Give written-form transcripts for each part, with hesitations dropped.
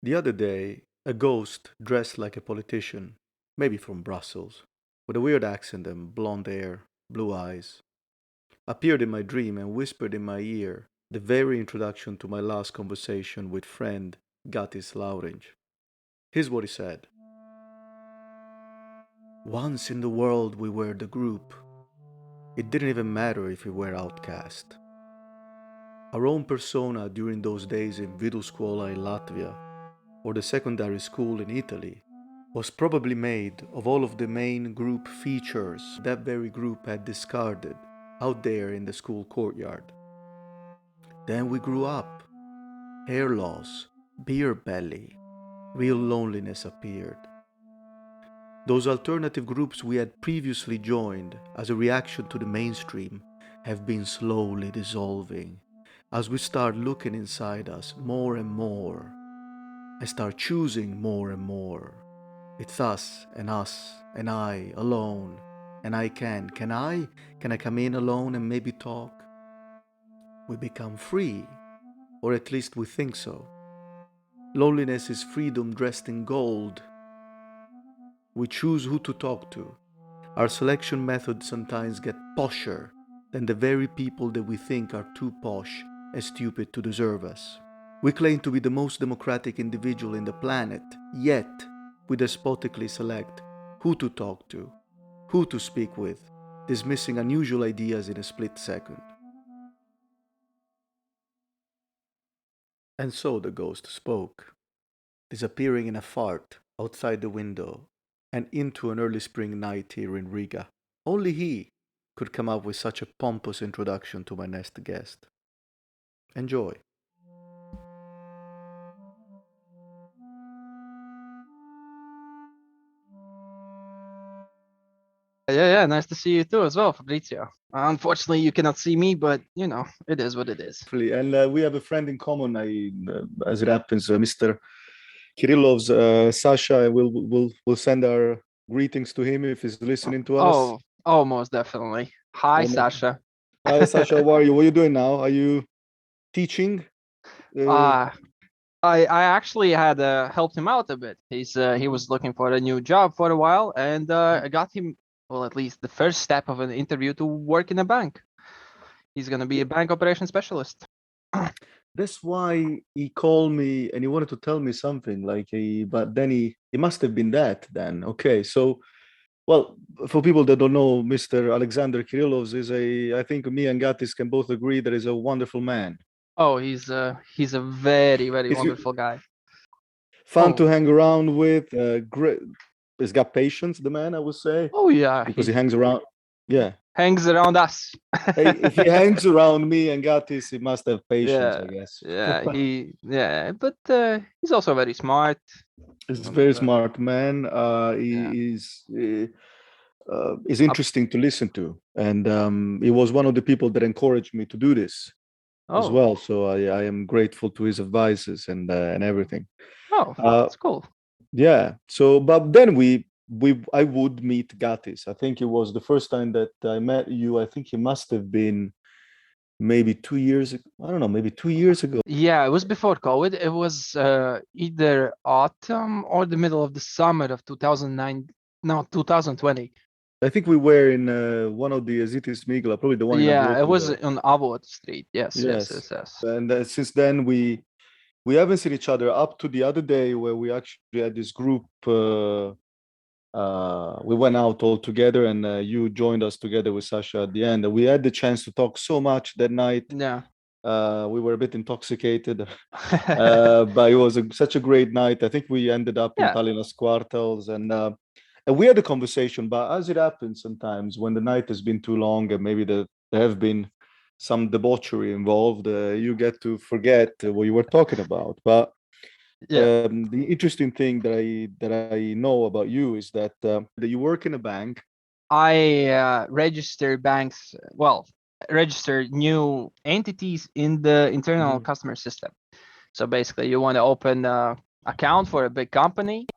The other day, a ghost dressed like a politician, maybe from Brussels, with a weird accent and blonde hair, blue eyes, appeared in my dream and whispered in my ear the very introduction to my last conversation with friend Gatis Lauriņš. Here's what he said. Once in the world we were the group. It didn't even matter if we were outcast. Our own persona during those days in Viduskuola in Latvia or the secondary school in Italy was probably made of all of the main group features that very group had discarded out there in the school courtyard. Then we grew up. Hair loss, beer belly, real loneliness appeared. Those alternative groups we had previously joined as a reaction to the mainstream have been slowly dissolving as we start looking inside us more and more. I start choosing more and more. It's us and I alone. And I can. Can I come in alone and maybe talk? We become free, or at least we think so. Loneliness is freedom dressed in gold. We choose who to talk to. Our selection methods sometimes get posher than the very people that we think are too posh and stupid to deserve us. We claim to be the most democratic individual in the planet, yet we despotically select who to talk to, who to speak with, dismissing unusual ideas in a split second. And so the ghost spoke, disappearing in a fart outside the window and into an early spring night here in Riga. Only he could come up with such a pompous introduction to my next guest. Enjoy. Yeah. Nice to see you too as well, Fabrizio. Unfortunately, you cannot see me, but it is what it is. And we have a friend in common. As it happens, Mr. Kirillov's Sasha. We'll send our greetings to him if he's listening to us. Oh, most definitely. Hi, Sasha. Hi, Sasha. How are you? What are you doing now? Are you teaching? I actually had helped him out a bit. He was looking for a new job for a while, and I got him, well, at least the first step of an interview to work in a bank. He's gonna be a bank operations specialist. That's why he called me and he wanted to tell me something. But then he must have been that then. Okay, so well, for people that don't know, Mr. Alexander Kirillov is I think me and Gatis can both agree that he's a wonderful man. Oh, he's a very, very wonderful guy. Fun to hang around with. Great. He's got patience, the man, I would say. Oh yeah, because he hangs around. Yeah, hangs around us. If he hangs around me and Gatis, he must have patience, I guess. But he's also very smart. He's a very smart man. He's interesting to listen to, and he was one of the people that encouraged me to do this as well. So I am grateful to his advices and everything. Oh, that's cool. Yeah. So, but then I would meet Gatis. I think it was the first time that I met you. I think it must have been maybe 2 years. I don't know, maybe 2 years ago. Yeah, it was before COVID. It was either autumn or the middle of the summer of 2020. I think we were in one of the Azitis Migla, probably the one in Yeah, it was on Avot Street. Yes. And since then we haven't seen each other up to the other day where we actually had this group. We went out all together, and you joined us together with Sasha at the end. And we had the chance to talk so much that night. Yeah. We were a bit intoxicated, but it was such a great night. I think we ended up in Tallinn's quarters, and we had a conversation. But as it happens sometimes, when the night has been too long, and maybe there have been some debauchery involved, you get to forget what you were talking about. But the interesting thing that I know about you is that you work in a bank. I register banks. Well, register new entities in the internal customer system. So basically, you want to open an account for a big company,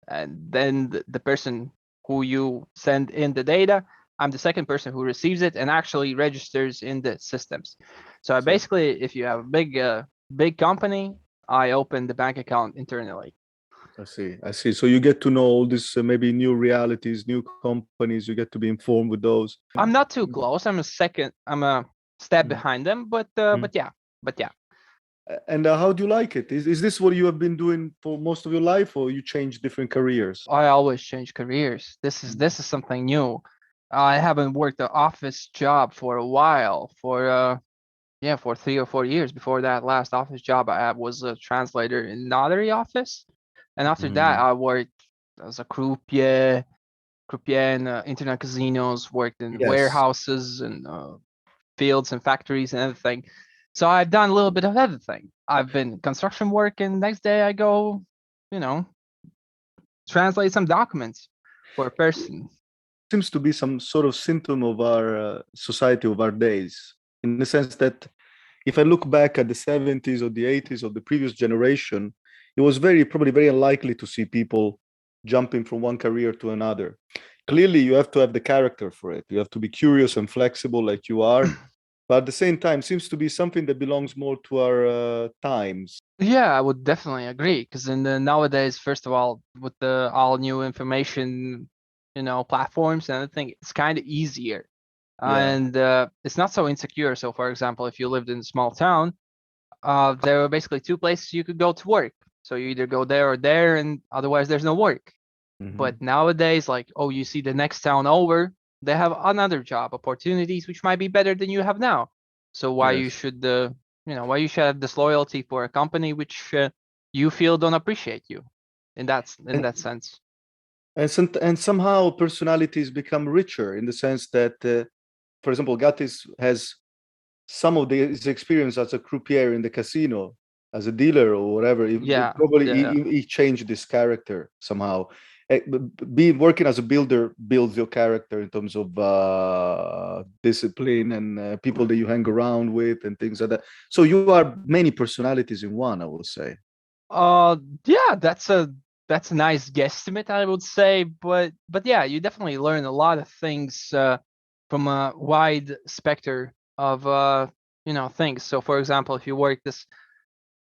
and then the person who you send in the data, I'm the second person who receives it and actually registers in the systems. So basically, if you have a big company, I opened the bank account internally. I see. So you get to know all this, maybe new realities, new companies. You get to be informed with those. I'm not too close. I'm a step behind them, but yeah. And how do you like it? Is this what you have been doing for most of your life, or you change different careers? I always change careers. This is something new. I haven't worked an office job for a while, for 3 or 4 years. Before that last office job I had was a translator in notary office. And after that I worked as a croupier in internet casinos, worked in Yes. warehouses and fields and factories and everything. So I've done a little bit of everything. I've been construction work, and next day I go, you know, translate some documents for a person. Seems to be some sort of symptom of our society of our days, in the sense that if I look back at the 70s or the 80s of the previous generation, it was probably very unlikely to see people jumping from one career to another. Clearly, you have to have the character for it. You have to be curious and flexible like you are. But at the same time, seems to be something that belongs more to our times. Yeah, I would definitely agree, because in the nowadays, first of all, with the all new information, platforms and everything, it's kind of easier, Yeah. and it's not so insecure. So, for example, if you lived in a small town, there were basically two places you could go to work. So you either go there or there, and otherwise there's no work. But nowadays, like, oh, you see the next town over, they have another job opportunities which might be better than you have now. So why you Yes. should, why you should have disloyalty for a company which you feel don't appreciate you, in And that sense. and somehow personalities become richer in the sense that, for example, Gatis has some of his experience as a croupier in the casino, as a dealer or whatever. Yeah, Probably yeah. he changed this character somehow. Being working as a builder builds your character in terms of discipline and people that you hang around with and things like that. So you are many personalities in one, I would say. Uh, yeah, that's a nice guesstimate, I would say, but yeah, you definitely learn a lot of things from a wide spectrum of things. So, for example, if you work this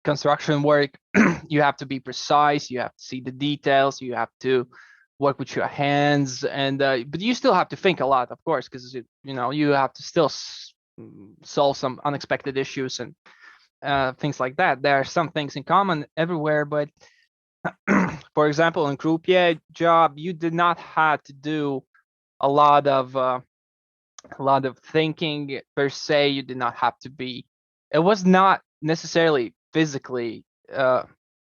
construction work, you have to be precise, you have to see the details, you have to work with your hands, and but you still have to think a lot, of course, because you have to still solve some unexpected issues and things like that. There are some things in common everywhere, but for example, in croupier job, you did not have to do a lot of thinking per se. You did not have to be. It was not necessarily physically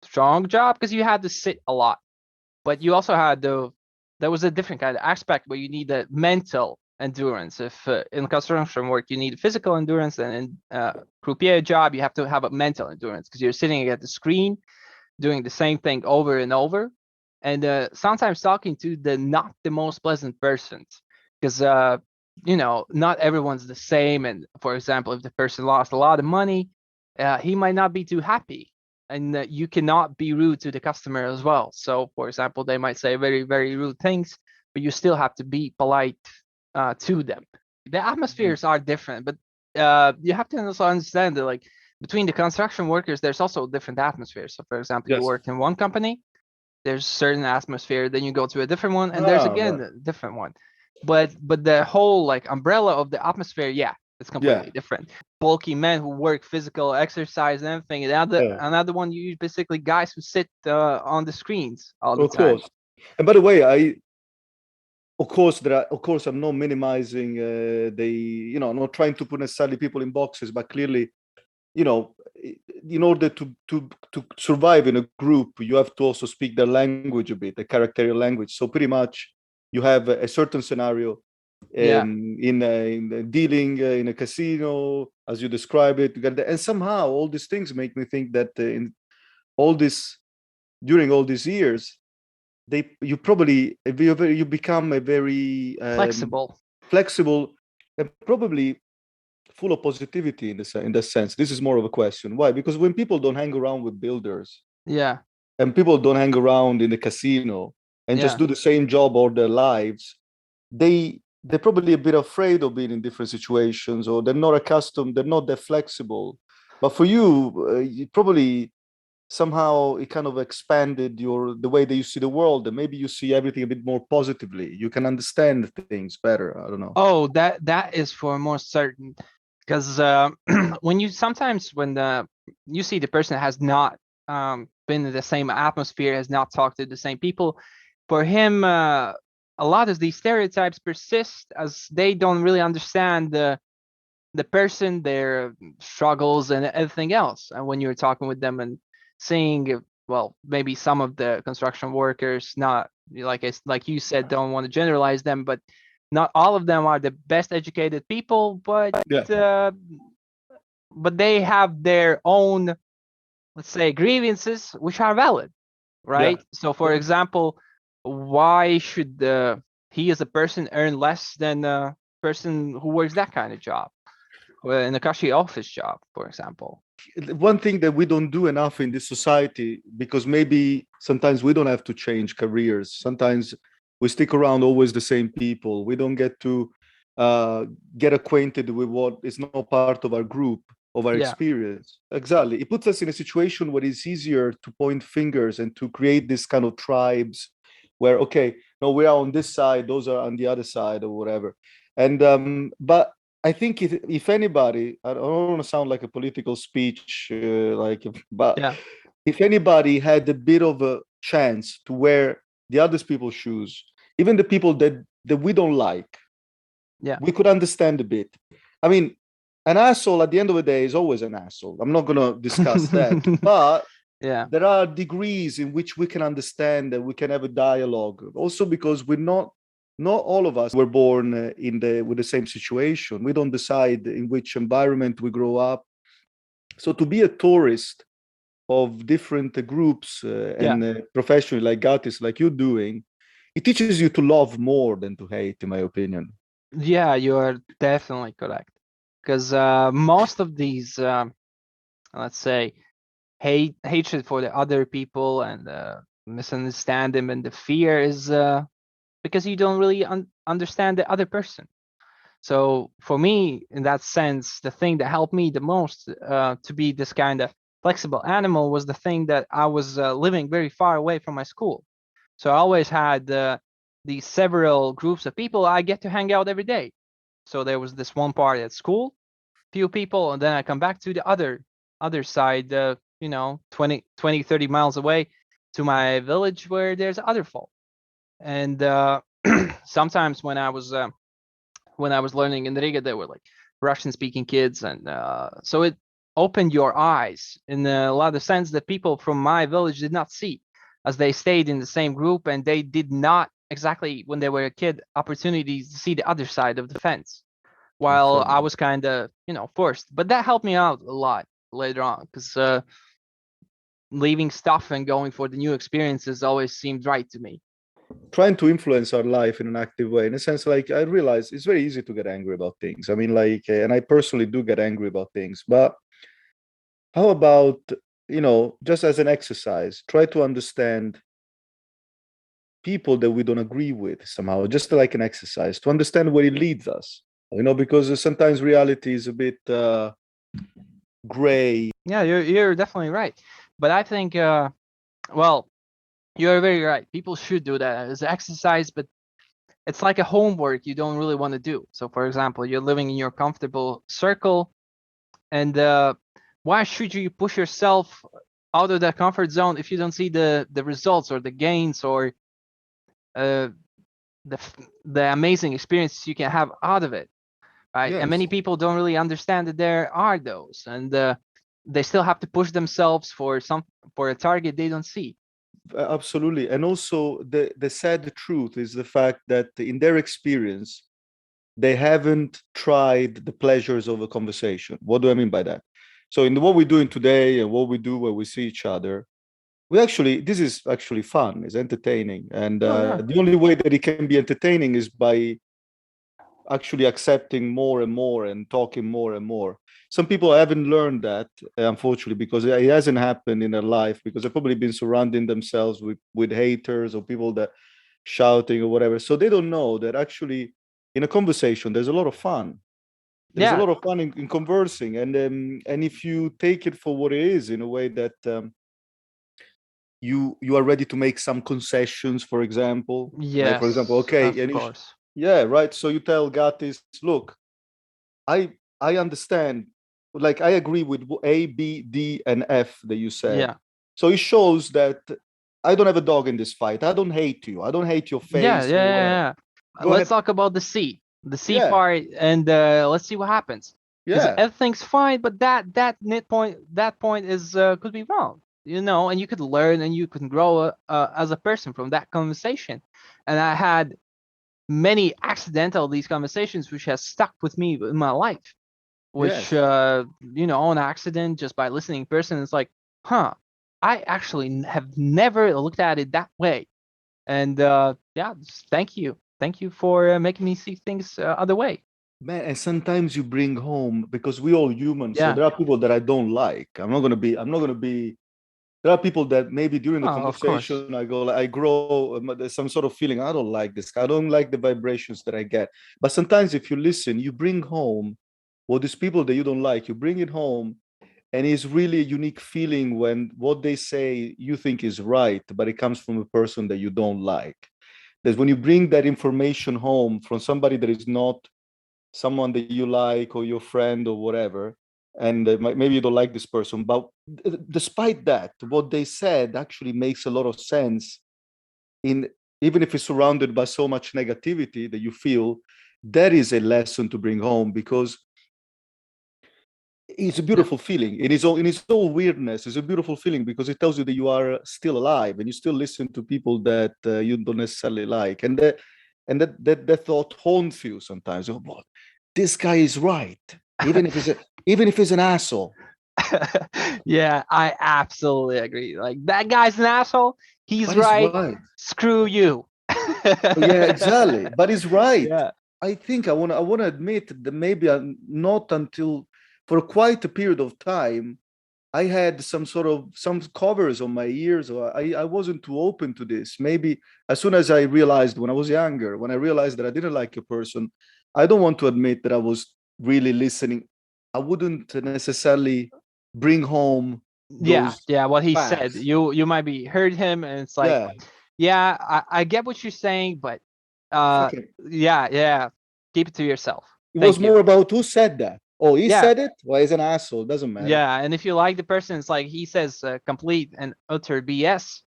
strong job, because you had to sit a lot, but you also had there was a different kind of aspect where you need the mental endurance. If in construction work you need physical endurance, and in croupier job you have to have a mental endurance, because you're sitting at the screen doing the same thing over and over, and sometimes talking to not the most pleasant persons, because not everyone's the same. And for example, if the person lost a lot of money, he might not be too happy, and you cannot be rude to the customer as well. So for example, they might say very, very rude things, but you still have to be polite to them. The atmospheres are different, but you have to also understand that, like, between the construction workers, there's also different atmospheres. So for example, you Yes. work in one company, there's certain atmosphere, then you go to a different one, and there's Ah, again right. a different one. But the whole, like, umbrella of the atmosphere, yeah, it's Yeah. completely different. Bulky men who work physical exercise and everything, and Yeah. another one, you basically guys who sit on the screens all the Of time. course. And by the way, of course, I'm not minimizing I'm not trying to put necessarily people in boxes, but clearly, you know, in order to survive in a group, you have to also speak their language a bit, the character language. So pretty much, you have a certain scenario Yeah, in dealing in a casino, as you describe it, and somehow all these things make me think that in all this during all these years, you probably you become a very flexible. flexible and probably full of positivity in that sense. This is more of a question. Why? Because when people don't hang around with builders Yeah, and people don't hang around in the casino and just yeah. do the same job all their lives, they're probably a bit afraid of being in different situations, or they're not accustomed, they're not that flexible. But for you, you probably somehow it kind of expanded the way that you see the world, and maybe you see everything a bit more positively. You can understand things better. I don't know. Oh, that is for more certain, because when you you see the person has not been in the same atmosphere, has not talked to the same people, for him, a lot of these stereotypes persist as they don't really understand the person, their struggles, and everything else. And when you're talking with them and seeing, well, maybe some of the construction workers, not like you said, don't want to generalize them, but not all of them are the best educated people, Yeah. but they have their own, let's say, grievances which are valid, Yeah. right? So, for example, why should he as a person earn less than a person who works that kind of job? In a cushy office job, for example. One thing that we don't do enough in this society, because maybe sometimes we don't have to change careers. Sometimes we stick around always the same people. We don't get to get acquainted with what is not part of our group, of our Yeah, experience. Exactly. It puts us in a situation where it's easier to point fingers and to create this kind of tribes where, okay, no, we are on this side, those are on the other side, or whatever. And but I think if anybody, I don't want to sound like a political speech, but yeah, if anybody had a bit of a chance to wear the other people's shoes, even the people that we don't like, yeah. we could understand a bit. I mean, an asshole at the end of the day is always an asshole. I'm not going to discuss that, but Yeah, there are degrees in which we can understand and we can have a dialogue. Also, because not all of us were born with the same situation. We don't decide in which environment we grow up. So to be a tourist of different groups yeah, and professionally like Gatis, like you're doing, it teaches you to love more than to hate, in my opinion. yeah. You are definitely correct. Because most of these, let's say, hatred for the other people and misunderstand them, and the fear is because you don't really understand the other person. So for me, in that sense, the thing that helped me the most to be this kind of flexible animal was the thing that I was living very far away from my school. So I always had these several groups of people I get to hang out every day. So there was this one party at school, few people, and then I come back to the other side, 30 miles away to my village where there's other folk. And sometimes when I was learning in Riga, there were like Russian speaking kids, and so it opened your eyes in a lot of sense that people from my village did not see, as they stayed in the same group and they did not exactly when they were a kid opportunities to see the other side of the fence. While I Incredible. was kind of forced, but that helped me out a lot later on because leaving stuff and going for the new experiences always seemed right to me. Trying to influence our life in an active way, in a sense, like I realize it's very easy to get angry about things. I mean, and I personally do get angry about things, but how about, just as an exercise, try to understand people that we don't agree with somehow, just like an exercise to understand where it leads us, because sometimes reality is a bit gray. Yeah, you're definitely right, but I think well, you're very right. People should do that as exercise, but it's like a homework you don't really want to do. So, for example, you're living in your comfortable circle, and why should you push yourself out of that comfort zone if you don't see the results or the gains or uh, the amazing experiences you can have out of it, right? And Yes, many people don't really understand that there are those, and they still have to push themselves for a target they don't see. absolutely. And also the sad truth is the fact that in their experience, they haven't tried the pleasures of a conversation. What do I mean by that? So in what we're doing today and what we do where we see each other, this is actually fun, it's entertaining. And Oh yeah, the only way that it can be entertaining is by actually accepting more and more and talking more and more. Some people haven't learned that, unfortunately, because it hasn't happened in their life, because they've probably been surrounding themselves with haters or people that shouting or whatever. So they don't know that actually in a conversation, there's a lot of fun. There's a yeah, lot of fun in conversing. And if you take it for what it is in a way that you are ready to make some concessions, for example. Like, for example, Yes, okay, of course. yeah, right. So you tell Gatis, look, I understand, like I agree with A, B, D, and F that you said. Yeah. So it shows that I don't have a dog in this fight. I don't hate you. I don't hate your Yeah, face yeah, or yeah, whatever. yeah. Go Let's ahead. talk about the C Yeah, part, and let's see what happens. Because yeah, everything's fine, but that point is could be wrong, and you could learn and you can grow as a person from that conversation. And I had many accidental these conversations which has stuck with me in my life, which yes. on accident, just by listening person, it's like, huh, I actually have never looked at it that way. And yeah, thank you for making me see things other way. Man, and sometimes you bring home, because we all human. So Yeah. there are people that I don't like. I'm not gonna be. There are people that maybe during the Oh, of course. conversation I go, like, I grow, there's some sort of feeling. I don't like this. I don't like the vibrations that I get. But sometimes if you listen, you bring home what these people that you don't like, you bring it home, and it's really a unique feeling when what they say you think is right, but it comes from a person that you don't like. That's when you bring that information home from somebody that is not someone that you like or your friend or whatever, and maybe you don't like this person, but despite that, what they said actually makes a lot of sense, in even if it's surrounded by so much negativity that you feel. That is a lesson to bring home, because it's a Yeah. beautiful feeling in its all weirdness. It's a beautiful feeling because it tells you that you are still alive and you still listen to people that you don't necessarily like, and that thought haunts you sometimes. Oh, boy, this guy is right, even if he's an asshole. Yeah, I absolutely agree. Like, that guy's an asshole. He's But he's right. right. Screw you. Yeah, exactly. But he's right. Yeah. I think I want to admit that maybe not until for quite a period of time I had some covers on my ears, or I wasn't too open to this. Maybe as soon as I realized when I was younger, when I realized that I didn't like a person, I don't want to admit that I was really listening. I wouldn't necessarily bring home Yeah, those yeah, what he said. facts. You might be heard him, and it's like, Yeah, yeah, I get what you're saying, but uh fucking. yeah, yeah, keep it to yourself. It was Thank you. more about who said that. Oh, he Yeah, said it. Well, he's an asshole. Doesn't matter. yeah, and if you like the person, it's like he says complete and utter BS,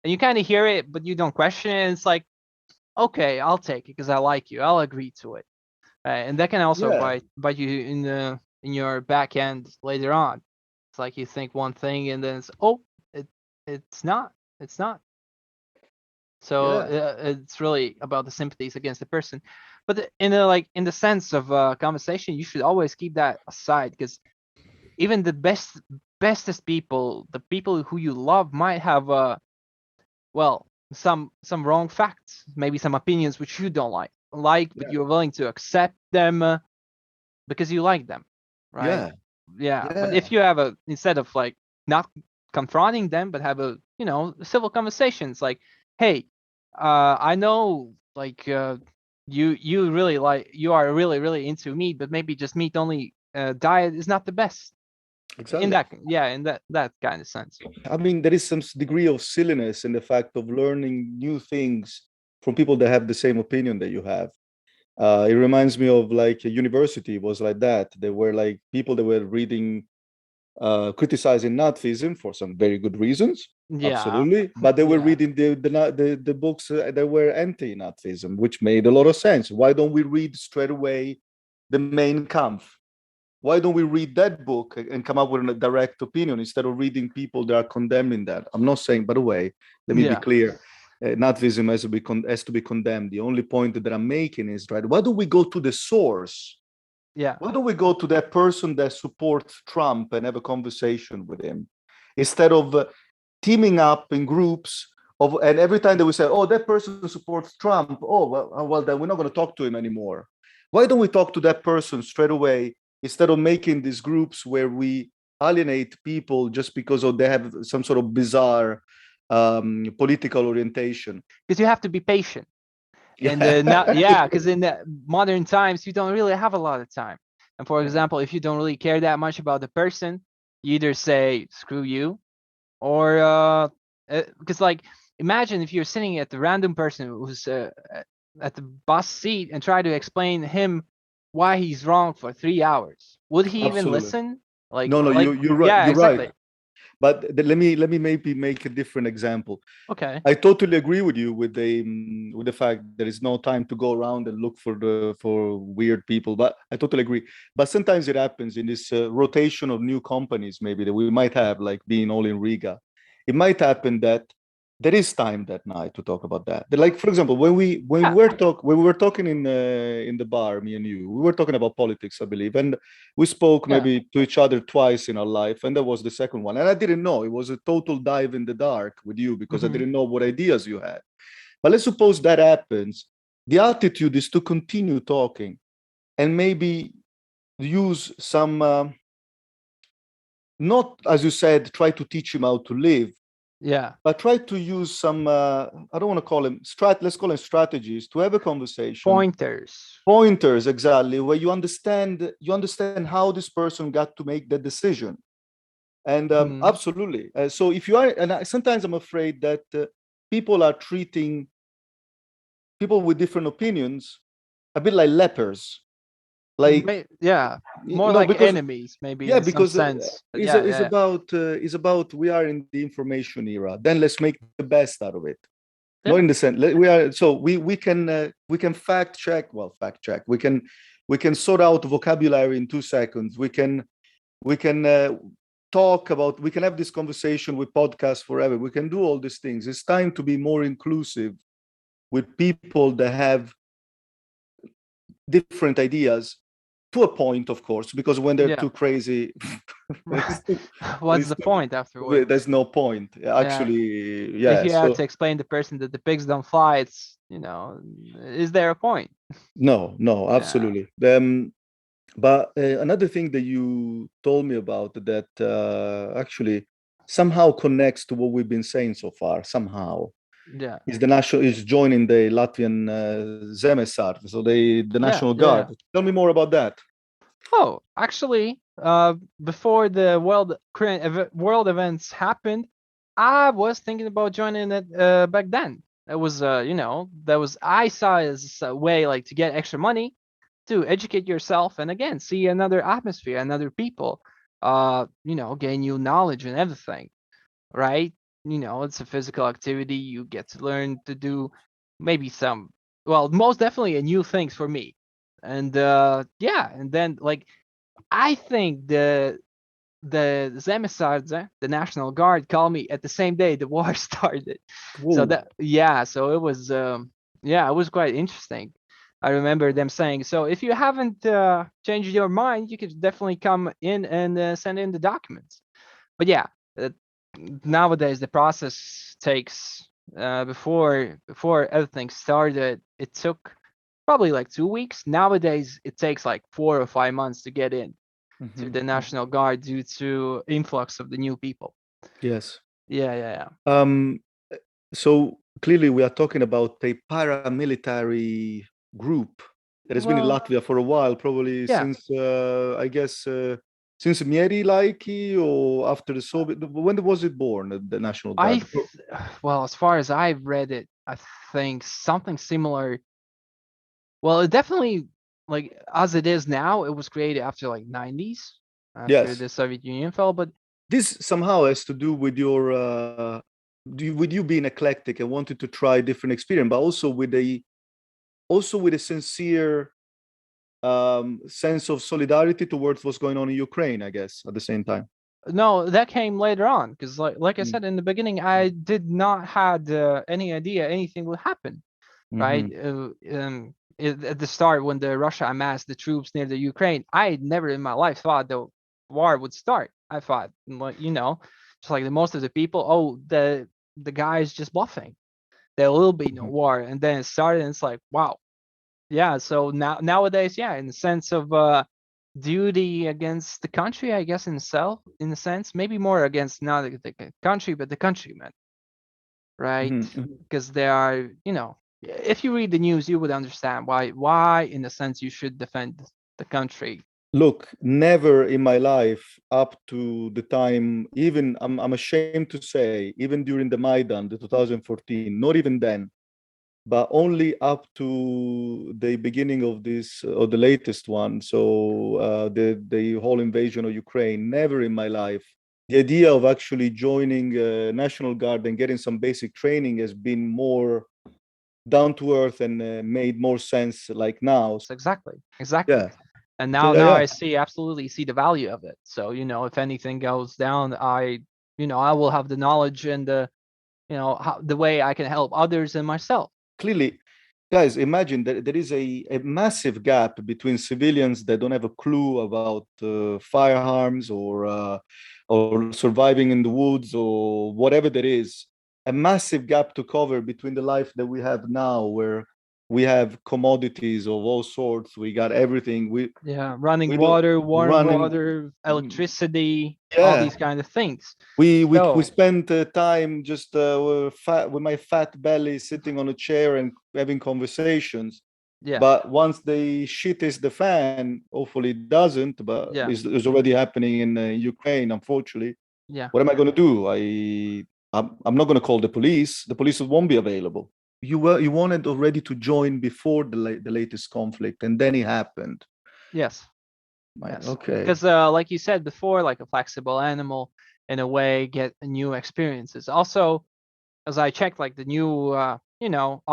and you kind of hear it, but you don't question it. It's like, okay, I'll take it because I like you. I'll agree to it, and that can also Yeah, bite you in your back end later on. It's like you think one thing, and then it it's not. It's not. So yeah, it's really about the sympathies against the person. But in the sense of conversation, you should always keep that aside, because even the bestest people, the people who you love, might have well, some wrong facts, maybe some opinions which you don't but yeah, you're willing to accept them because you like them, right? yeah, Yeah. But yeah. if you have instead of like not confronting them, but have a civil conversations, like, hey, I know, like, you really you are really really into meat, but maybe just meat only diet is not the best in Exactly. that kind of sense. I mean, there is some degree of silliness in the fact of learning new things from people that have the same opinion that you have. It reminds me of like a university was like that. There were like people that were reading, criticizing Nazism for some very good reasons, Yeah. absolutely. But they were Yeah. reading the books that were anti-Nazism, which made a lot of sense. Why don't we read straight away the Mein Kampf? Why don't we read that book and come up with a direct opinion instead of reading people that are condemning that? I'm not saying, by the way, let me be Yeah. clear. Nazism has to be condemned. The only point that I'm making is, right, why don't we go to the source? Yeah. Why don't we go to that person that supports Trump and have a conversation with him instead of teaming up in groups of, and every time that we say, oh, that person supports Trump, oh, well, then we're not going to talk to him anymore. Why don't we talk to that person straight away instead of making these groups where we alienate people just because they have some sort of bizarre political orientation? Because you have to be patient. And Yeah, now, yeah, because in the modern times, you don't really have a lot of time. And for example, if you don't really care that much about the person, you either say screw you, or Because like, imagine if you're sitting at the random person who's at the bus seat and try to explain him why he's wrong for 3 hours. Would he even Absolutely. listen? Like, No, you're right. yeah, You're right. exactly. But let me maybe make a different example. Okay. I totally agree with you with the fact there is no time to go around and look for weird people. But I totally agree. But sometimes it happens in this rotation of new companies, maybe that we might have, like being all in Riga. It might happen that there is time that night to talk about that. Like for example, Yeah. when we were talking in the bar, me and you, we were talking about politics, I believe, and we spoke Yeah. maybe to each other twice in our life, and that was the second one. And I didn't know, it was a total dive in the dark with you because I Mhm. didn't know what ideas you had. But let's suppose that happens. The attitude is to continue talking and maybe use some, not as you said, try to teach him how to live, Yeah. but try to use some, I don't want to call them let's call them strategies to have a conversation. Pointers. Pointers, exactly, where you understand how this person got to make that decision. And Mhm. absolutely. So if you are, and sometimes I'm afraid that people are treating people with different opinions a bit like lepers, like Yeah, more you know, like because enemies, maybe yeah, in some because sense. But it's, yeah, it's yeah, about it's about we are in the information era. Then let's make the best out of it. Not yeah, in the sense we are. So we can fact check. We can sort out vocabulary in 2 seconds. We can talk about. We can have this conversation with podcasts forever. We can do all these things. It's time to be more inclusive with people that have different ideas, to a point, of course, because when they're yeah. too crazy, it's too, What's the point afterward? there's no point. Yeah, Actually, if yeah. you have So to explain the person that the pigs don't fly, it's is there a point? no, no, Yeah, absolutely. But another thing that you told me about that actually somehow connects to what we've been saying so far. Somehow yeah, is joining the Latvian Zemesar, so the yeah, National yeah. Guard. Tell me more about that. Oh, actually, before the world events happened, I was thinking about joining it back then. That was, that was I saw it as a way like to get extra money to educate yourself and again see another atmosphere, another people, gain new knowledge and everything, right? It's a physical activity. You get to learn to do maybe some, well, most definitely a new things for me. And yeah, and then like I think the Zemissardze, the National Guard, called me at the same day the war started. So Whoa. that yeah, so it was yeah, it was quite interesting. I remember them saying, so if you haven't changed your mind, you could definitely come in and send in the documents. But yeah, uh, nowadays the process takes before everything started, it took probably like 2 weeks. Nowadays it takes like 4 or 5 months to get in to Mhm. the National Guard due to influx of the new people. Yes. Yeah, yeah, yeah. Um, so clearly, we are talking about a paramilitary group that has been in Well, Latvia for a while, probably yeah. since I guess since Mieri Laiki or after the Soviet. When was it born? The National I Guard. well, as far as I've read it, I think something similar. Well, it definitely like as it is now, it was created after like 90s, after Yes. the Soviet Union fell. But This somehow has to do with your with you being eclectic and wanting to try different experience, but also with a sincere sense of solidarity towards what's going on in Ukraine, I guess, at the same time. no, that came later on because like I Mm. said in the beginning, I did not had any idea anything would happen. Right? Mhm. At the start, when the Russia amassed the troops near the Ukraine, I never in my life thought the war would start. I thought, like, just like the most of the people, oh, the guy's just bluffing. There will be no Mhm. war, and then it started, and it's like, wow, yeah. So nowadays, yeah, in the sense of duty against the country, I guess in self, in a sense, maybe more against not the country, but the countrymen, right? Mhm. Mhm. Because they are, if you read the news, you would understand why in a sense you should defend the country. Look, never in my life up to the time, even I'm ashamed to say, even during the Maidan, the 2014, not even then, but only up to the beginning of this, or the latest one. So the whole invasion of Ukraine, never in my life. The idea of actually joining National Guard and getting some basic training has been more down to earth and made more sense like now. Exactly. Yeah, And yeah, now yeah. I absolutely see the value of it. So, if anything goes down, I will have the knowledge and the way I can help others and myself. Clearly, guys, imagine that there is a massive gap between civilians that don't have a clue about firearms or surviving in the woods or whatever there is. A massive gap to cover between the life that we have now, where we have commodities of all sorts. We got everything. Running We don't water, warm running. water, electricity, all Yeah, these kind of things. we So spent time just with my fat belly sitting on a chair and having conversations. yeah, But once the shit is the fan, hopefully it doesn't, but yeah, it's already happening in Ukraine, unfortunately. yeah. What am I going to do? I'm not going to call the police. The police won't be available. You wanted already to join before the latest conflict, and then it happened. Yes. Right, Yes. okay. Because like you said before, like a flexible animal in a way get new experiences. Also, as I checked like the new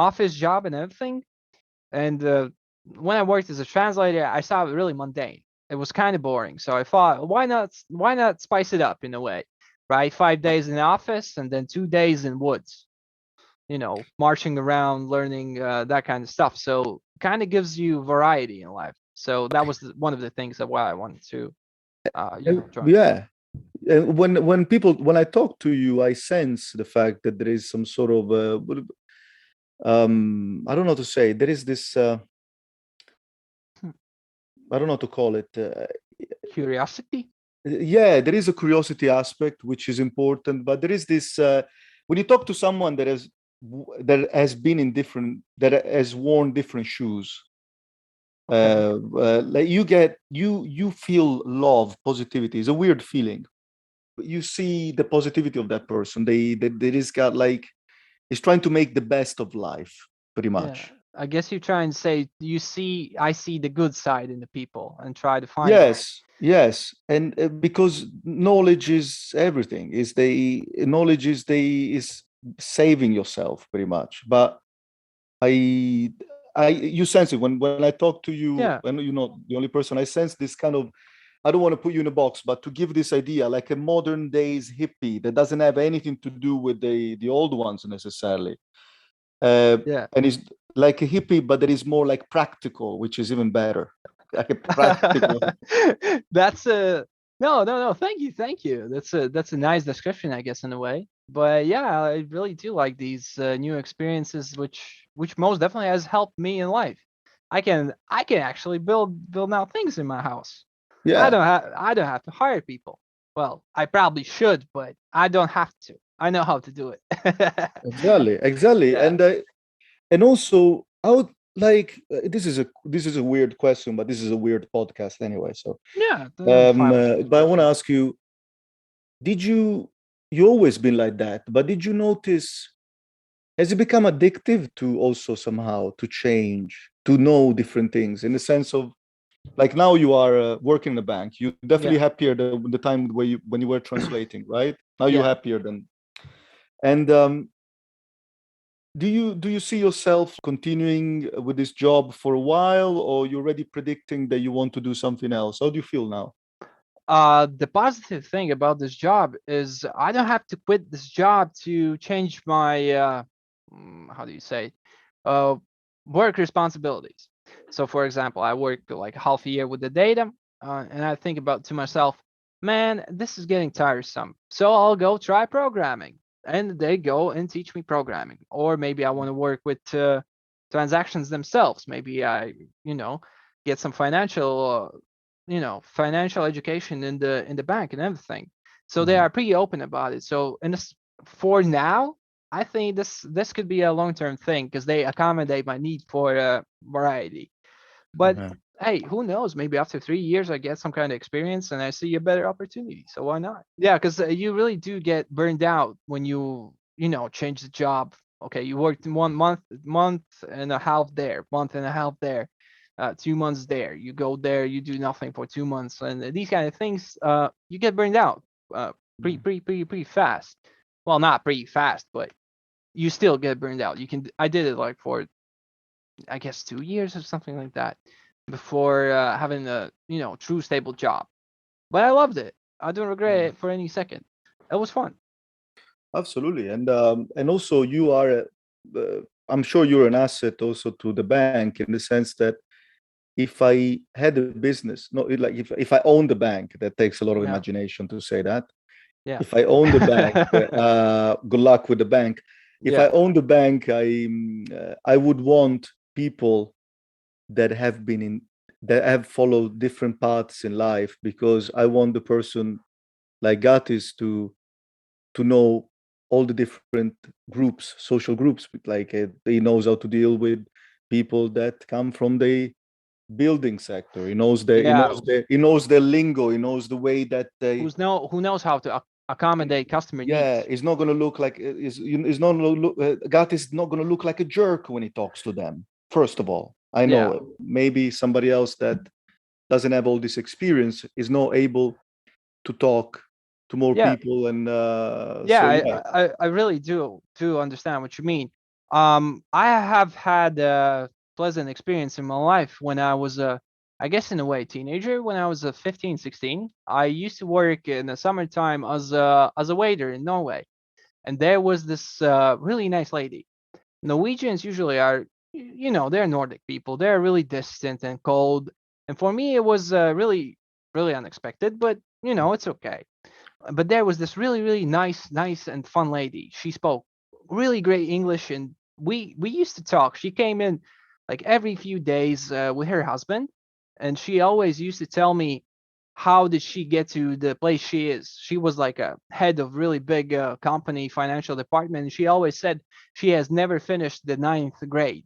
office job and everything, and when I worked as a translator, I saw it really mundane. It was kind of boring. So I thought, why not spice it up in a way, right? 5 days in the office and then 2 days in woods, marching around, learning that kind of stuff. So kind of gives you variety in life. So that was one of the things that why I wanted to, join. Yeah. And when I talk to you, I sense the fact that there is some sort of I don't know how to say. There is this Hmm. I don't know how to call it. Curiosity. Yeah, there is a curiosity aspect which is important, but there is this when you talk to someone that has worn different shoes. Okay. Like you feel love, positivity. It's a weird feeling. You see the positivity of that person. They just got like is trying to make the best of life, pretty Yeah. much. I guess you try and say I see the good side in the people and try to find that. Yes, yes, and because knowledge is everything. Is the knowledge is saving yourself pretty much. But I you sense it when I talk to you, Yeah. and you're not the only person. I sense this kind of, I don't want to put you in a box, but to give this idea like a modern days hippie that doesn't have anything to do with the old ones necessarily. Yeah. And it's like a hippie, but that is more like practical, which is even better. Like a practical. That's a no. Thank you. That's a nice description, I guess, in a way. But yeah, I really do like these new experiences, which most definitely has helped me in life. I can actually build now things in my house. Yeah, I don't have to hire people. Well, I probably should, but I don't have to. I know how to do it. exactly. Yeah. And also, I would like this is a weird question, but this is a weird podcast anyway. So, Yeah, I'm fine with these but I want to questions. ask you: did you always been like that? But did you notice? Has it become addictive to also somehow to change, to know different things in the sense of like now you are working in a bank. You're definitely Yeah. happier the time where you when you were translating, right? Now you're Yeah. happier than. And do you see yourself continuing with this job for a while, or you're already predicting that you want to do something else? How do you feel now? The positive thing about this job is I don't have to quit this job to change my how do you say uh work responsibilities. So for example, I work like half a year with the data, and I think about to myself, man, this is getting tiresome. So I'll go try programming, and they go and teach me programming. Or maybe I want to work with transactions themselves. Maybe I get some financial education in the bank and everything. So they Mhm. are pretty open about it. So in this for now, I think this could be a long term thing because they accommodate my need for variety. But Uh-huh. hey, who knows? Maybe after 3 years, I get some kind of experience and I see a better opportunity. So why not? Yeah, because you really do get burned out when you change the job. Okay, you worked in 1 month, month and a half there, month and a half there, 2 months there. You go there, you do nothing for 2 months, and these kind of things, you get burned out pretty fast. Well, not pretty fast, but you still get burned out. I did it like for I guess 2 years or something like that before having a true stable job. But I loved it. I don't regret it for any second. It was fun. Absolutely, and also you are, I'm sure you're an asset also to the bank in the sense that if I had a business, no, like if I owned the bank, that takes a lot of Yeah. imagination to say that. Yeah. If I own the bank, good luck with the bank. If I Yeah. own the bank, I would want people that have been in that have followed different paths in life because I want the person like Gatis to know all the different groups, social groups. Like he knows how to deal with people that come from the building sector. Yeah. He knows their lingo. He knows the way that they. Who knows how to accommodate customer Yeah, needs? it's not going to look like is not look. Gatis is not going to look like a jerk when he talks to them. First of all, I Yeah. know maybe somebody else that doesn't have all this experience is not able to talk to more Yeah. people, and Yeah. so I yeah. I, I really do understand what you mean. I have had a pleasant experience in my life when I was I guess in a way teenager when I was 15, 16. I used to work in the summertime as a waiter in Norway, and there was this really nice lady. Norwegians usually are, they're Nordic people. They're really distant and cold. And for me, it was really unexpected, but it's okay. But there was this really, really nice and fun lady. She spoke really great English, and we used to talk. She came in like every few days with her husband, and she always used to tell me how did she get to the place she is. She was like a head of really big company financial department, and she always said she has never finished the ninth grade.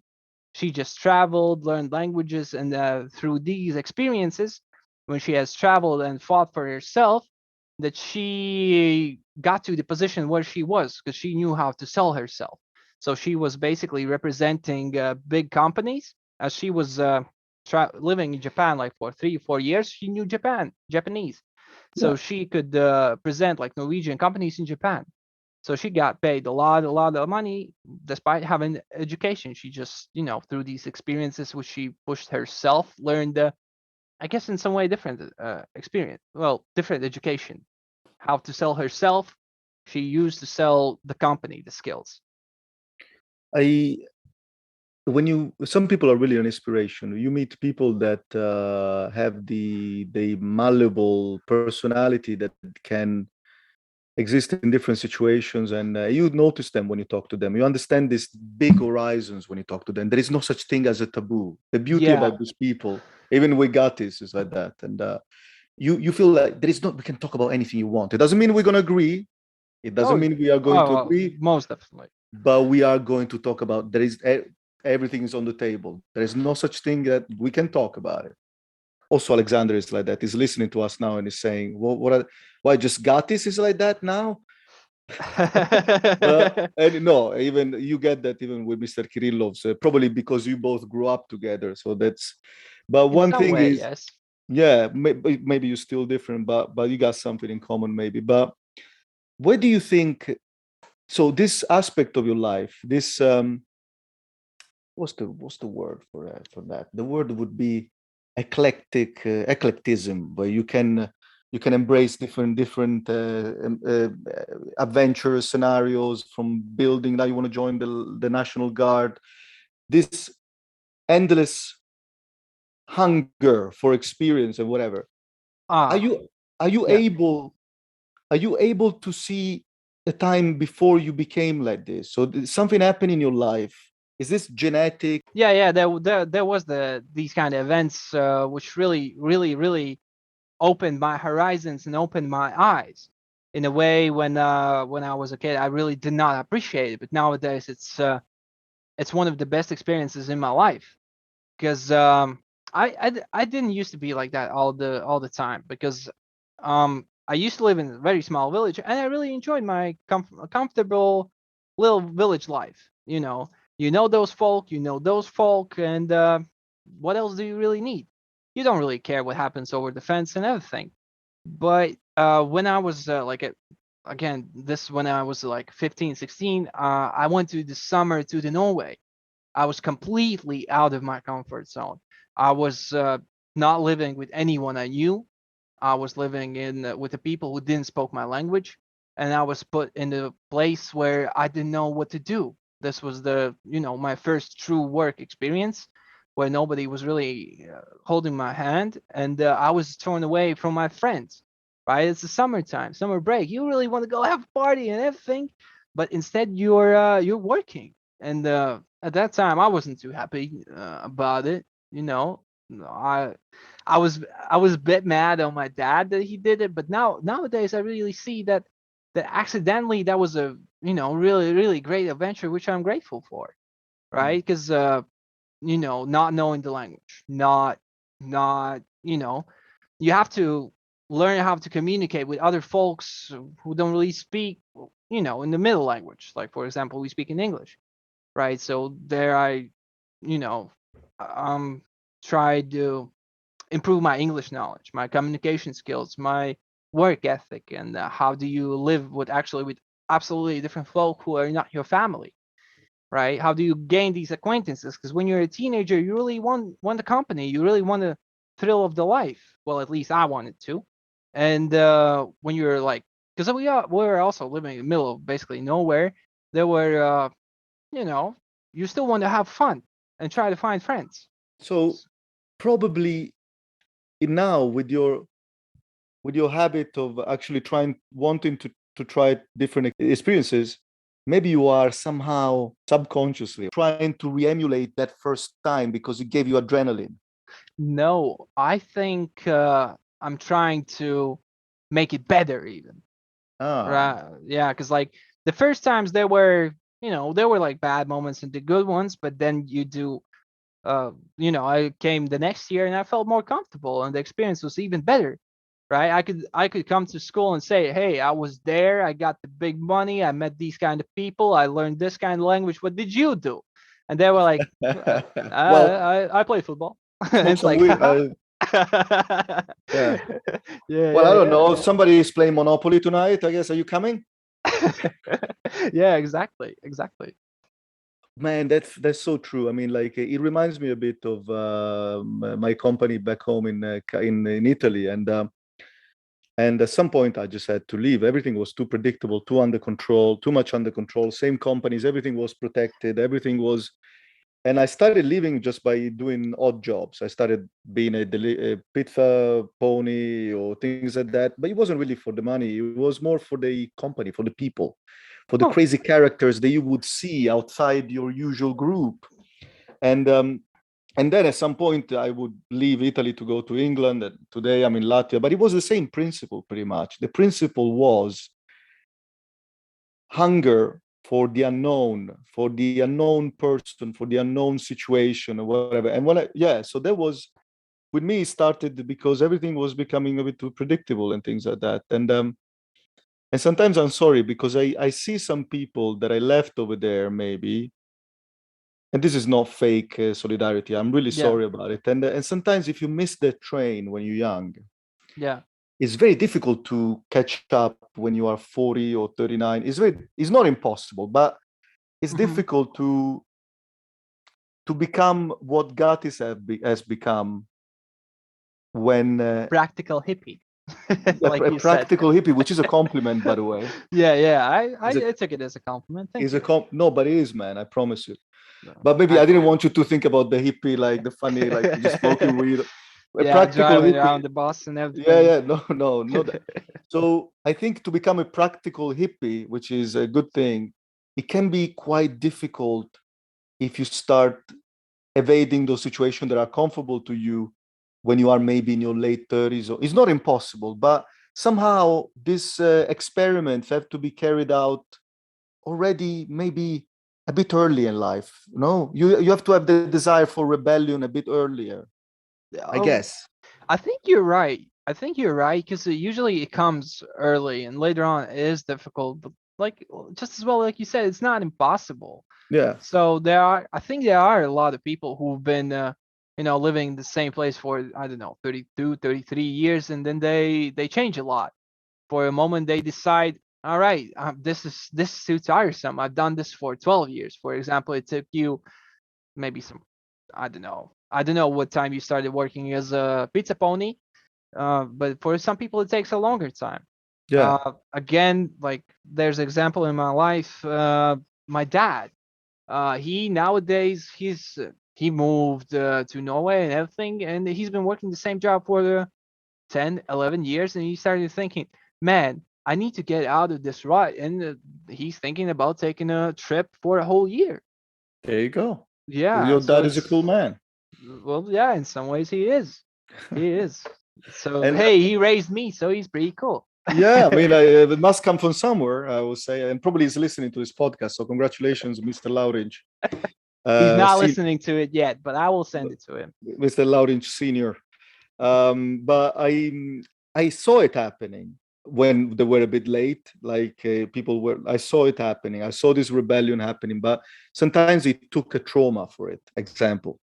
She just traveled, learned languages, and through these experiences, when she has traveled and fought for herself, that she got to the position where she was because she knew how to sell herself. So she was basically representing big companies as she was living in Japan like for 3 4 years. She knew Japanese, Yeah. so she could present like Norwegian companies in Japan. So she got paid a lot of money despite having education. She just, through these experiences which she pushed herself, learned, I guess, in some way different experience. Well, different education. How to sell herself. She used to sell the company, the skills. I when you some people are really an inspiration. You meet people that have the malleable personality that can exist in different situations, and you notice them when you talk to them. You understand these big horizons when you talk to them. There is no such thing as a taboo. The beauty Yeah. about these people, even with Gatis, is like that. And you feel like there is not we can talk about anything you want. It doesn't mean we're going to agree. It doesn't Oh, mean we are going to oh, agree, most definitely. but we are going to talk about everything is on the table. There is no such thing that we can talk about it. Also, Alexander is like that. He's listening to us now and is saying, why just Gatis is like that now? But and no, even you get that even with Mr. Kirillov's, probably because you both grew up together. So that's, but In one some thing way, is, yes. yeah, maybe you're still different, but you got something in common, maybe. But where do you think? So this aspect of your life, this what's the word for that? The word would be eclecticism, where you can embrace different adventure scenarios from building. Now you want to join the National Guard. This endless hunger for experience and whatever. Are Ah, you are you yeah. able are you able to see a time before you became like this? So something happened in your life. Is this genetic? Yeah. There was these kind of events which really opened my horizons and opened my eyes in a way when I was a kid I really did not appreciate it, but nowadays it's one of the best experiences in my life because I didn't used to be like that all the time, because I used to live in a very small village, and I really enjoyed my comfortable little village life. You know those folk, and what else do you really need? You don't really care what happens over the fence and everything. But when I was again, this when I was like 15, 16, I went to the summer to the Norway. I was completely out of my comfort zone. I was not living with anyone I knew. I was living in with the people who didn't spoke my language, and I was put in a place where I didn't know what to do. This was my first true work experience, where nobody was really holding my hand, and I was torn away from my friends. Right, it's the summertime, summer break. You really want to go have a party and everything, but instead you're working. And at that time, I wasn't too happy about it. You know, I I was I was a bit mad on my dad that he did it, but nowadays I really see that accidentally that was a really really great adventure, which I'm grateful for, right? Because not knowing the language, not you have to learn how to communicate with other folks who don't really speak in the middle language. Like for example, we speak in English, right? So there I you know um tried to improve my English knowledge, my communication skills, my work ethic, and how do you live with absolutely different folk who are not your family, right? How do you gain these acquaintances? Because when you're a teenager, you really want the company, you really want the thrill of the life. Well, at least I wanted to. And when you're like, because we're also living in the middle of basically nowhere, there were you know, you still want to have fun and try to find friends. So probably now with your habit of actually wanting to try different experiences, maybe you are somehow subconsciously trying to re-emulate that first time because it gave you adrenaline. No, I think I'm trying to make it better even. Ah, Right. Yeah, because like the first times there were like bad moments and the good ones, but then I came the next year and I felt more comfortable and the experience was even better. Right. I could come to school and say, hey, I was there, I got the big money, I met these kind of people, I learned this kind of language. What did you do? And they were like, well, I play football. And smoke it's some like, weed. haha. Yeah. Yeah, Well, I yeah, don't know. yeah. Somebody is playing Monopoly tonight. I guess. Are you coming? Yeah, exactly, exactly. Man, that's so true. I mean, like it reminds me a bit of my company back home in Italy, and at some point I just had to leave. Everything was too predictable, too under control, too much under control. Same companies, everything was protected, everything was. And I started living just by doing odd jobs. I started being a pizza pony or things like that. But it wasn't really for the money. It was more for the company, for the people, for the Oh, crazy characters that you would see outside your usual group. And um, and then at some point I would leave Italy to go to England. And today I'm in Latvia. But it was the same principle pretty much. The principle was hunger for the unknown person, for the unknown situation or whatever. And so that was with me it started because everything was becoming a bit too predictable and things like that. And sometimes I'm sorry because I see some people that I left over there maybe, and this is not fake solidarity. I'm really yeah, sorry about it. And sometimes if you miss that train when you're young, yeah. it's very difficult to catch up when you are 40 or 39. It's not impossible, but it's Hmm. difficult to become what Gatis has become when Practical hippie, like a you said. practical hippie, which is a compliment, by the way, Yeah, yeah. I, is a I took it as a compliment. Thank you. no, but it is, man. I promise you. No, But maybe I I didn't approve. want you to think about the hippie, like the funny, like just smoking weed. A Yeah, practical driving hippie. around the bus and Yeah, everything. yeah, no, no, no. So I think to become a practical hippie, which is a good thing, it can be quite difficult if you start evading those situations that are comfortable to you when you are maybe in your late 30s. It's not impossible, but somehow this experiments have to be carried out already maybe a bit early in life. You have to have the desire for rebellion a bit earlier. I Oh, guess. I think you're right. I think you're right because usually it comes early and later on it is difficult. But like just as well, like you said, it's not impossible. Yeah. So I think there are a lot of people who've been, living in the same place for, I don't know, 32, 33 years, and then they change a lot. For a moment, they decide, all right, this is too tiresome. I've done this for 12 years. For example, it took you maybe some, I don't know what time you started working as a pizza pony, but for some people it takes a longer time. Yeah. Again, like there's example in my life, my dad. He nowadays he moved to Norway and everything, and he's been working the same job for 10, 11 years, and he started thinking, man, I need to get out of this rut, and he's thinking about taking a trip for a whole year. There you go. Yeah, Your so dad is a cool it's man. well, yeah, in some ways he is. He is. So And hey, he raised me, so he's pretty cool. yeah, I mean, it must come from somewhere, I would say, and probably is listening to this podcast. So congratulations, Mr. Lauriņš. He's not See, listening to it yet, but I will send it to him. Mr. Lauriņš Senior. But I saw it happening when they were a bit late. Like people were, I saw it happening. I saw this rebellion happening. But sometimes it took a trauma for it. Example.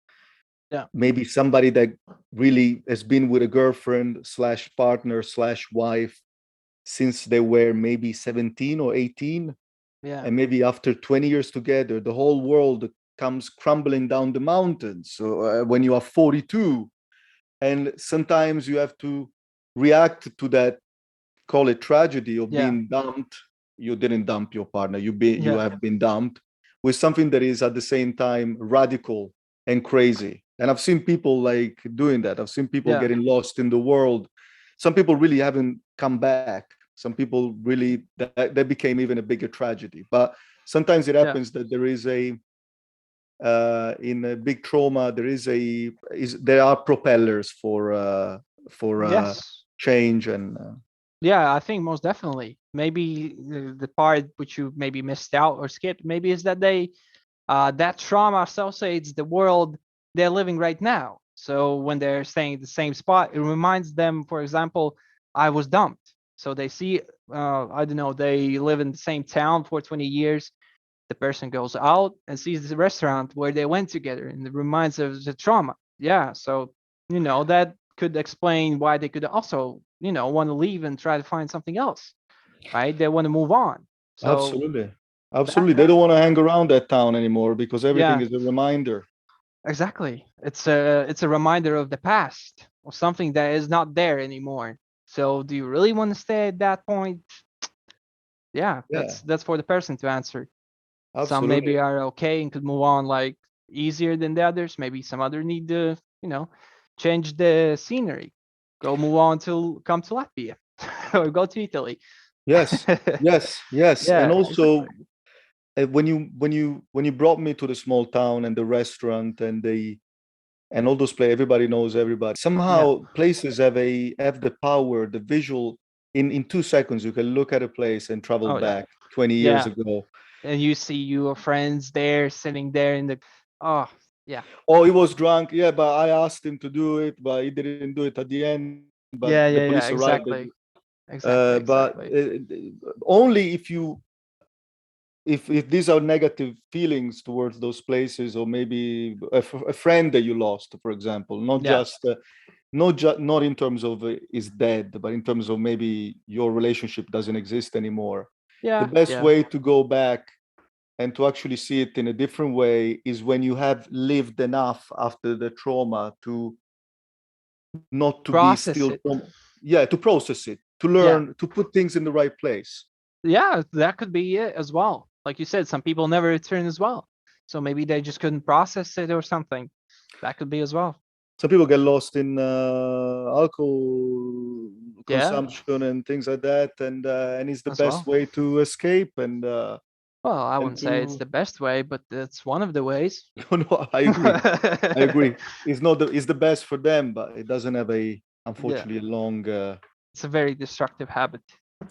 Yeah. Maybe somebody that really has been with a girlfriend slash partner slash wife since they were maybe 17 or 18. Yeah. And maybe after 20 years together, the whole world comes crumbling down the mountains. So when you are 42, and sometimes you have to react to that, call it tragedy of Yeah. being dumped. You didn't dump your partner, you Yeah. have been dumped, with something that is at the same time radical and crazy. And I've seen people like doing that. I've seen people Yeah. getting lost in the world. Some people really haven't come back. Some people really, that became even a bigger tragedy. But sometimes it Yeah. happens that there is in a big trauma, there are propellers for Yes. change and Yeah, I think most definitely. Maybe the part which you maybe missed out or skipped, maybe is that that trauma associates the world they're living right now. So when they're staying at the same spot, it reminds them, for example, I was dumped. So they see, I don't know, they live in the same town for 20 years. The person goes out and sees the restaurant where they went together, and it reminds of the trauma. Yeah, so that could explain why they could also want to leave and try to find something else, right? They want to move on. So absolutely, that absolutely, they that don't want to hang around that town anymore because everything yeah, is a reminder. exactly. It's a reminder of the past, or something that is not there anymore. So do you really want to stay at that point? Yeah, Yeah, that's for the person to answer. Some absolutely, maybe are okay and could move on like easier than the others. Maybe some other need to, change the scenery. Go move on to come to Latvia or go to Italy. yes, yes, yes. And Yeah, also exactly. when you brought me to the small town and the restaurant and all those play, everybody knows everybody. Yeah. Somehow places have the power, the visual. In 2 seconds you can look at a place and travel Oh yeah. back 20 years Yeah. ago. And you see your friends there sitting there in the oh yeah. Oh, he was drunk. Yeah, but I asked him to do it, but he didn't do it at the end. But Yeah, the yeah, yeah. police arrived. Exactly. Exactly, But exactly. only if these are negative feelings towards those places, or maybe a friend that you lost, for example, not Yeah. just not in terms of is dead, but in terms of maybe your relationship doesn't exist anymore. The Yeah. best Yeah. way to go back and to actually see it in a different way is when you have lived enough after the trauma to not to be Process still it. yeah, to process it, to Yeah. learn, to put things in the right place. Yeah, that could be it as well. Like you said, some people never return as well. So maybe they just couldn't process it or something. That could be as well. Some people get lost in alcohol Yeah, consumption and things like that, and it's the as best well. way to escape Well, I and wouldn't say it's to the best way, but it's one of the ways. no, I agree. I agree. It's not it's the best for them, but it doesn't have a Yeah, unfortunately long it's a very destructive habit.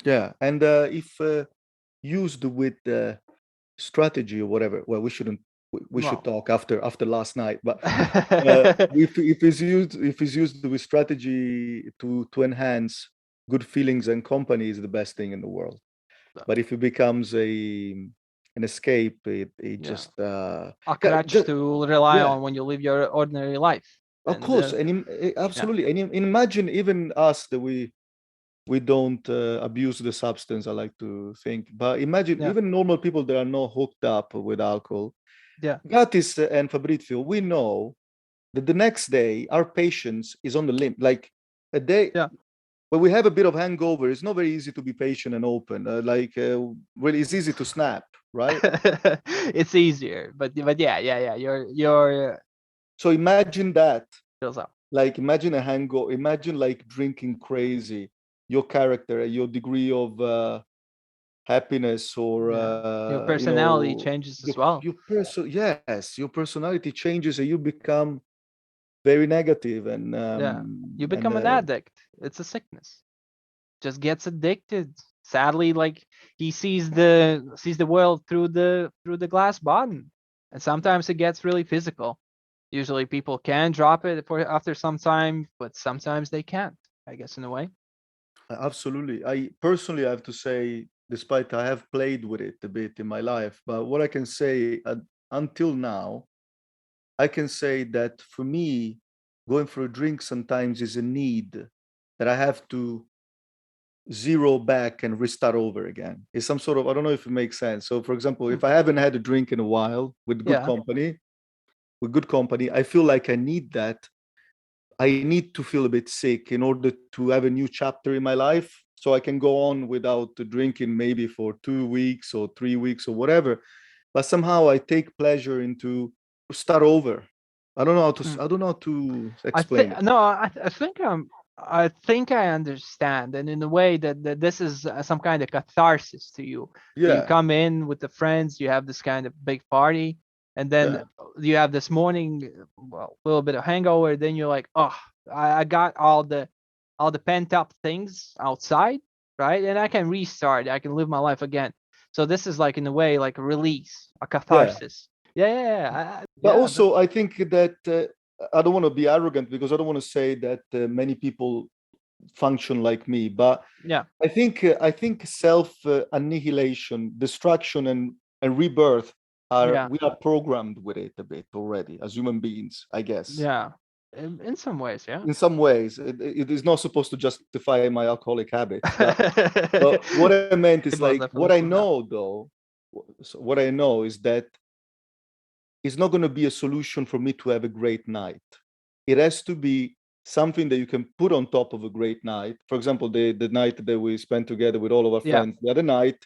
yeah. And if used with strategy or whatever, well, we shouldn't we should Well. talk after last night. But if it's used with strategy to enhance good feelings and company, is the best thing in the world. But if it becomes an escape, it Yeah. just A crutch to rely on when you live your ordinary life. Of course, and absolutely, and imagine even us that we don't abuse the substance. I like to think, but imagine even normal people that are not hooked up with alcohol. Yeah. Gatis and Fabrizio, we know that the next day our patience is on the limit. Like a day when we have a bit of hangover, it's not very easy to be patient and open. Really, it's easy to snap, right? It's easier, but yeah. You're. So imagine that. Feels up. Like imagine a hangover. Imagine like drinking crazy. Your character, your degree of happiness, or your personality changes as well. Yes, your personality changes, and you become very negative, and you become an addict. It's a sickness. Just gets addicted. Sadly, like he sees the world through the glass bottom, and sometimes it gets really physical. Usually, people can drop it after some time, but sometimes they can't. I guess in a way. Absolutely. I personally have to say, despite I have played with it a bit in my life, but what I can say until now, I can say that for me, going for a drink sometimes is a need that I have to zero back and restart over again. It's some sort of, I don't know if it makes sense. So for example, if I haven't had a drink in a while with good company, I feel like I need that. I need to feel a bit sick in order to have a new chapter in my life, so I can go on without drinking maybe for 2 weeks or 3 weeks or whatever. But somehow I take pleasure into start over. I don't know how to explain it. No, I think I understand, and in a way that this is some kind of catharsis to you. You come in with the friends, you have this kind of big party, and then you have this morning, well, a little bit of hangover. Then you're like, oh, I got all the pent up things outside, right? And I can restart. I can live my life again. So this is like in a way like a release, a catharsis. But also, I think that I don't want to be arrogant, because I don't want to say that many people function like me. But I think self annihilation, destruction, and rebirth we are programmed with it a bit already as human beings, I guess. Yeah, in some ways, In some ways, it is not supposed to justify my alcoholic habits. But what I meant is like what I know though. What I know is that it's not going to be a solution for me to have a great night. It has to be something that you can put on top of a great night. For example, the night that we spent together with all of our friends the other night,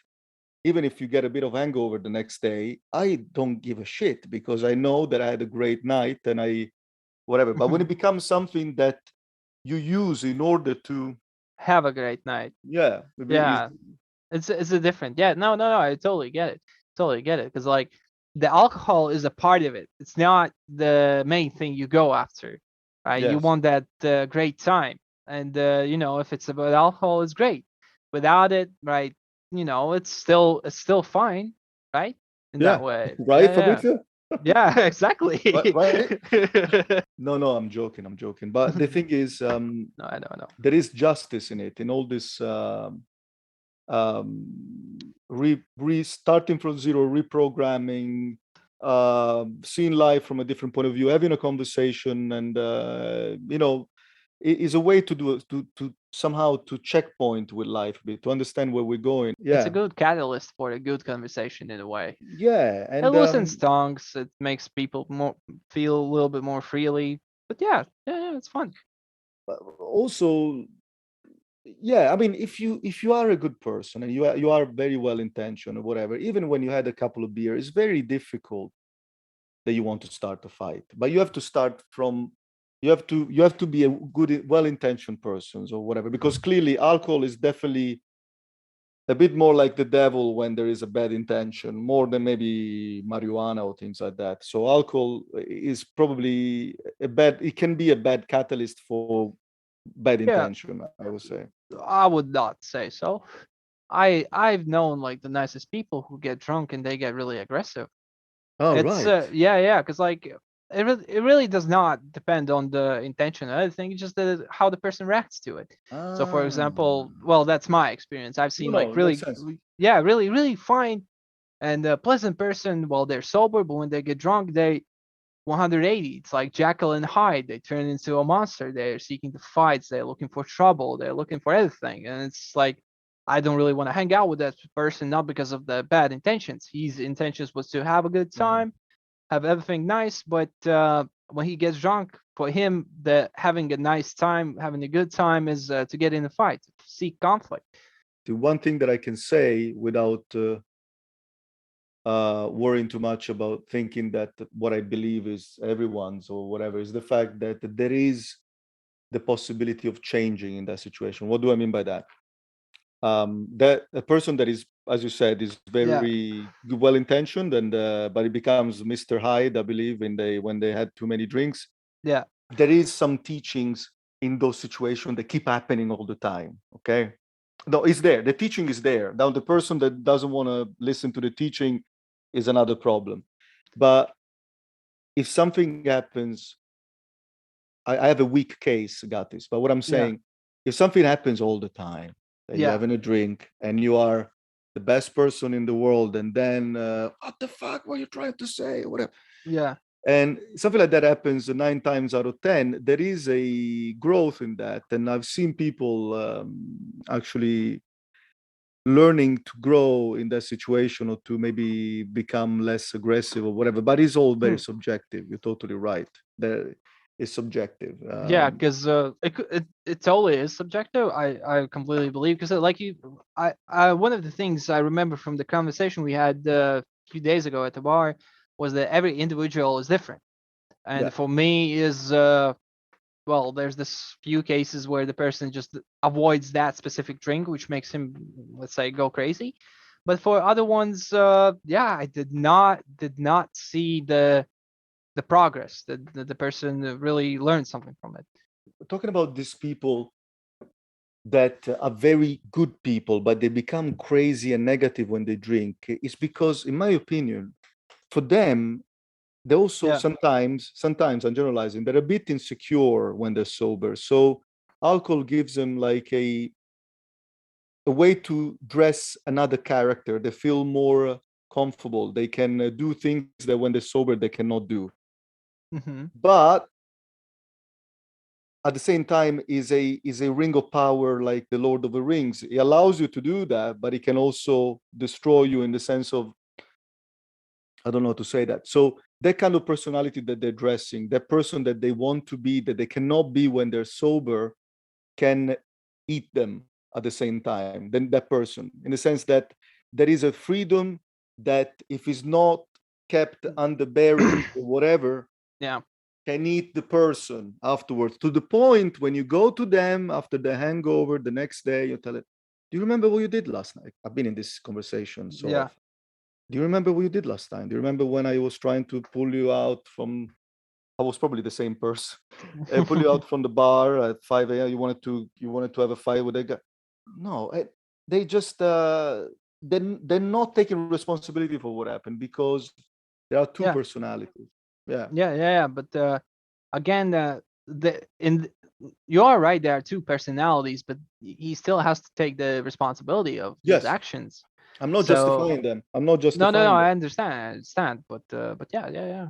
even if you get a bit of hangover the next day, I don't give a shit, because I know that I had a great night and whatever. But when it becomes something that you use in order to have a great night, it's a different. No, I totally get it. Because like the alcohol is a part of it. It's not the main thing you go after, right? You want that great time, and if it's about alcohol, it's great. Without it, right? It's still fine, right? In that way, right, Fabrizio? Yeah, exactly. Right? No, I'm joking. But the thing is, no, I know. There is justice in it, in all this restarting from zero, reprogramming, seeing life from a different point of view, having a conversation, and it is a way to somehow to checkpoint with life a bit, to understand where we're going. It's a good catalyst for a good conversation in a way. And it loosens tongues. It makes people feel a little bit more freely. But yeah, it's fun. Also, I mean, if you are a good person and you are very well intentioned or whatever, even when you had a couple of beers, it's very difficult that you want to start a fight. But you have to start from you have to be a good, well intentioned person or whatever, because clearly alcohol is definitely a bit more like the devil when there is a bad intention, more than maybe marijuana or things like that. So alcohol is probably it can be a bad catalyst for bad intention, I would say. I would not say so. I've known like the nicest people who get drunk and they get really aggressive. Oh, It's right. because like it really does not depend on the intention. I think it's just how the person reacts to it. So for Ah, example, well, that's my experience. I've no, seen like no, makes really, sense. yeah, really, really fine and pleasant person while they're sober, but when they get drunk, they 180. It's like Jekyll and Hyde. They turn into a monster. They're seeking the fights. They're looking for trouble. They're looking for everything. And it's like, I don't really want to hang out with that person, not because of the bad intentions. His intentions was to have a good Mhm. time, have everything nice. But when he gets drunk, for him, the having a nice time, having a good time is to get in a fight, to seek conflict. The one thing that I can say without worrying too much about thinking that what I believe is everyone's or whatever is the fact that there is the possibility of changing in that situation. What do I mean by that? That a person that is, as you said, is Yeah, very well intentioned and but it becomes Mr. Hyde, I believe, in they when they had too many drinks. yeah, There is some teachings in those situations that keep happening all the time. Okay, no, it's there. The teaching is there. Now the person that doesn't want to listen to the teaching is another problem. But if something happens, I have a weak case, Gatis. But what I'm yeah, saying, if something happens all the time, that you're yeah, having a drink and you are the best person in the world, and then what the fuck were you trying to say, or whatever, yeah. and something like that happens 9 times out of 10, there is a growth in that, and I've seen people actually learning to grow in that situation or to maybe become less aggressive or whatever. But it's all very Hmm. subjective. You're totally right. There is subjective. Yeah, because it totally is subjective. I completely believe because like you, I one of the things I remember from the conversation we had a few days ago at the bar was that every individual is different, Yeah. and for me is well, there's this few cases where the person just avoids that specific drink, which makes him, let's say, go crazy. But for other ones, yeah, I did not see the progress that the person really learned something from it. Talking about these people that are very good people, but they become crazy and negative when they drink, is because, in my opinion, for them, they also Yeah. sometimes I'm generalizing, they're a bit insecure when they're sober. So alcohol gives them like a way to dress another character. They feel more comfortable. They can do things that when they're sober they cannot do. Hmm. But at the same time, is a ring of power like the Lord of the Rings. It allows you to do that, but it can also destroy you in the sense of, I don't know how to say that. So that kind of personality that they're dressing, that person that they want to be, that they cannot be when they're sober, can eat them at the same time. Then that person, in the sense that there is a freedom that if it's not kept under barriers or whatever, Yeah. can eat the person afterwards, to the point when you go to them after the hangover the next day, you tell it, do you remember what you did last night? I've been in this conversation so Yeah. often. Do you remember what you did last time? Do you remember when I was trying to pull you out from, I was probably the same person. Pull you out from the bar at 5 a.m. You wanted to have a fight with a guy. No, they just they're not taking responsibility for what happened because there are two Yeah. personalities. Yeah. Yeah. Yeah. Yeah. But again, the in you are right. There are two personalities, but he still has to take the responsibility of his Yes. actions. I'm not So justifying them. I'm not no, no, no. justifying them. I understand. I understand. But yeah, yeah, yeah.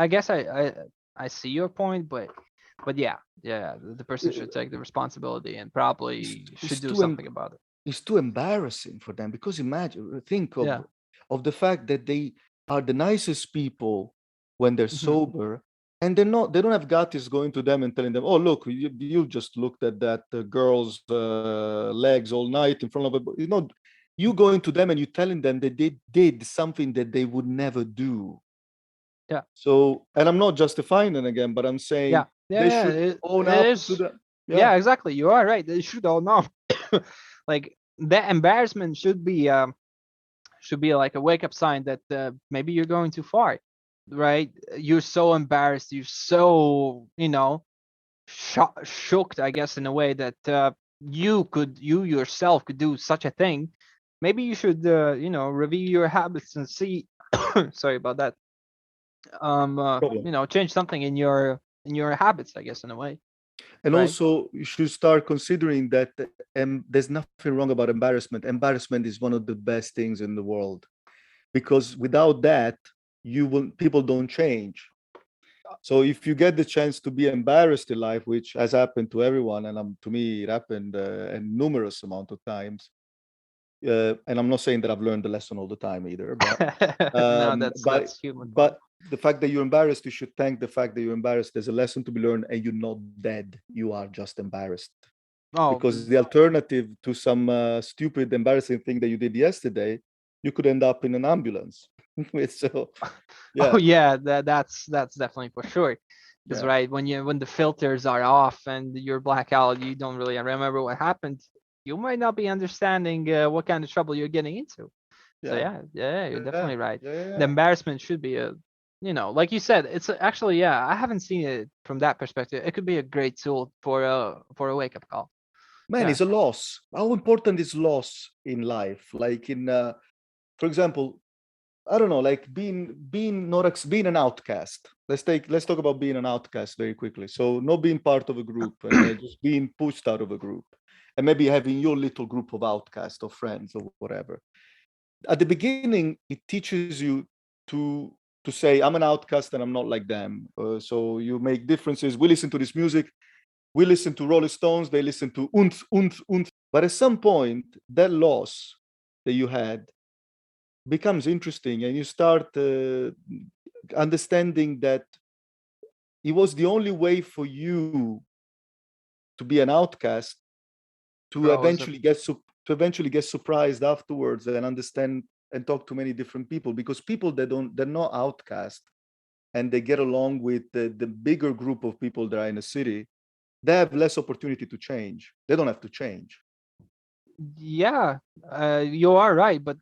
I guess I see your point, but yeah, yeah. The person should take the responsibility and It's, probably should it's do too something about it. it's too embarrassing for them because imagine, think Yeah. of the fact that they are the nicest people when they're Hmm. sober, and they don't have Gatis going to them and telling them, oh look, you just looked at that girl's legs all night in front of you going to them and you telling them that they did something that they would never do. Yeah. So, and I'm not justifying them again, but I'm saying Yeah. Yeah. they Yeah. should own It up to is. that. Yeah. Yeah. Exactly. You are right. They should all know. Like that embarrassment should be like a wake up sign that maybe you're going too far, right? You're so embarrassed. You're so shocked, I guess, in a way that you yourself could do such a thing. Maybe you should review your habits and see. Sorry about that. Problem. change something in your habits, I guess, in a way. And Right. also, you should start considering that there's nothing wrong about embarrassment. Embarrassment is one of the best things in the world, because without that, people don't change. So if you get the chance to be embarrassed in life, which has happened to everyone, and to me it happened a numerous amount of times, and I'm not saying that I've learned the lesson all the time either, but No, um, but that's human part. but the fact that you're embarrassed, you should thank the fact that you're embarrassed. There's a lesson to be learned, and you're not dead. You are just embarrassed. Oh, Because the alternative to some stupid, embarrassing thing that you did yesterday, you could end up in an ambulance. So, oh yeah, yeah, that's definitely for sure. Because yeah, right, when the filters are off and you're blackout, you don't really remember what happened. You might not be understanding what kind of trouble you're getting into. So yeah, yeah, you're yeah, definitely right. yeah, The yeah. embarrassment should be like you said, it's actually, yeah, I haven't seen it from that perspective. It could be a great tool for a wake up call. Man, Yeah. it's a loss. How important is loss in life? Like for example, I don't know, like being an outcast. Let's talk about being an outcast very quickly. So not being part of a group and just being pushed out of a group, and maybe having your little group of outcasts or friends or whatever. At the beginning, it teaches you to to say, I'm an outcast and I'm not like them. So you make differences. We listen to this music. We listen to Rolling Stones. They listen to Unth, Unth, Unth. But at some point, that loss that you had becomes interesting, and you start understanding that it was the only way for you to be an outcast, to Grows up. eventually get surprised afterwards and understand and talk to many different people, because people that don't they're not outcast and they get along with the bigger group of people that are in a city, they have less opportunity to change. They don't have to change. Yeah, you are right, but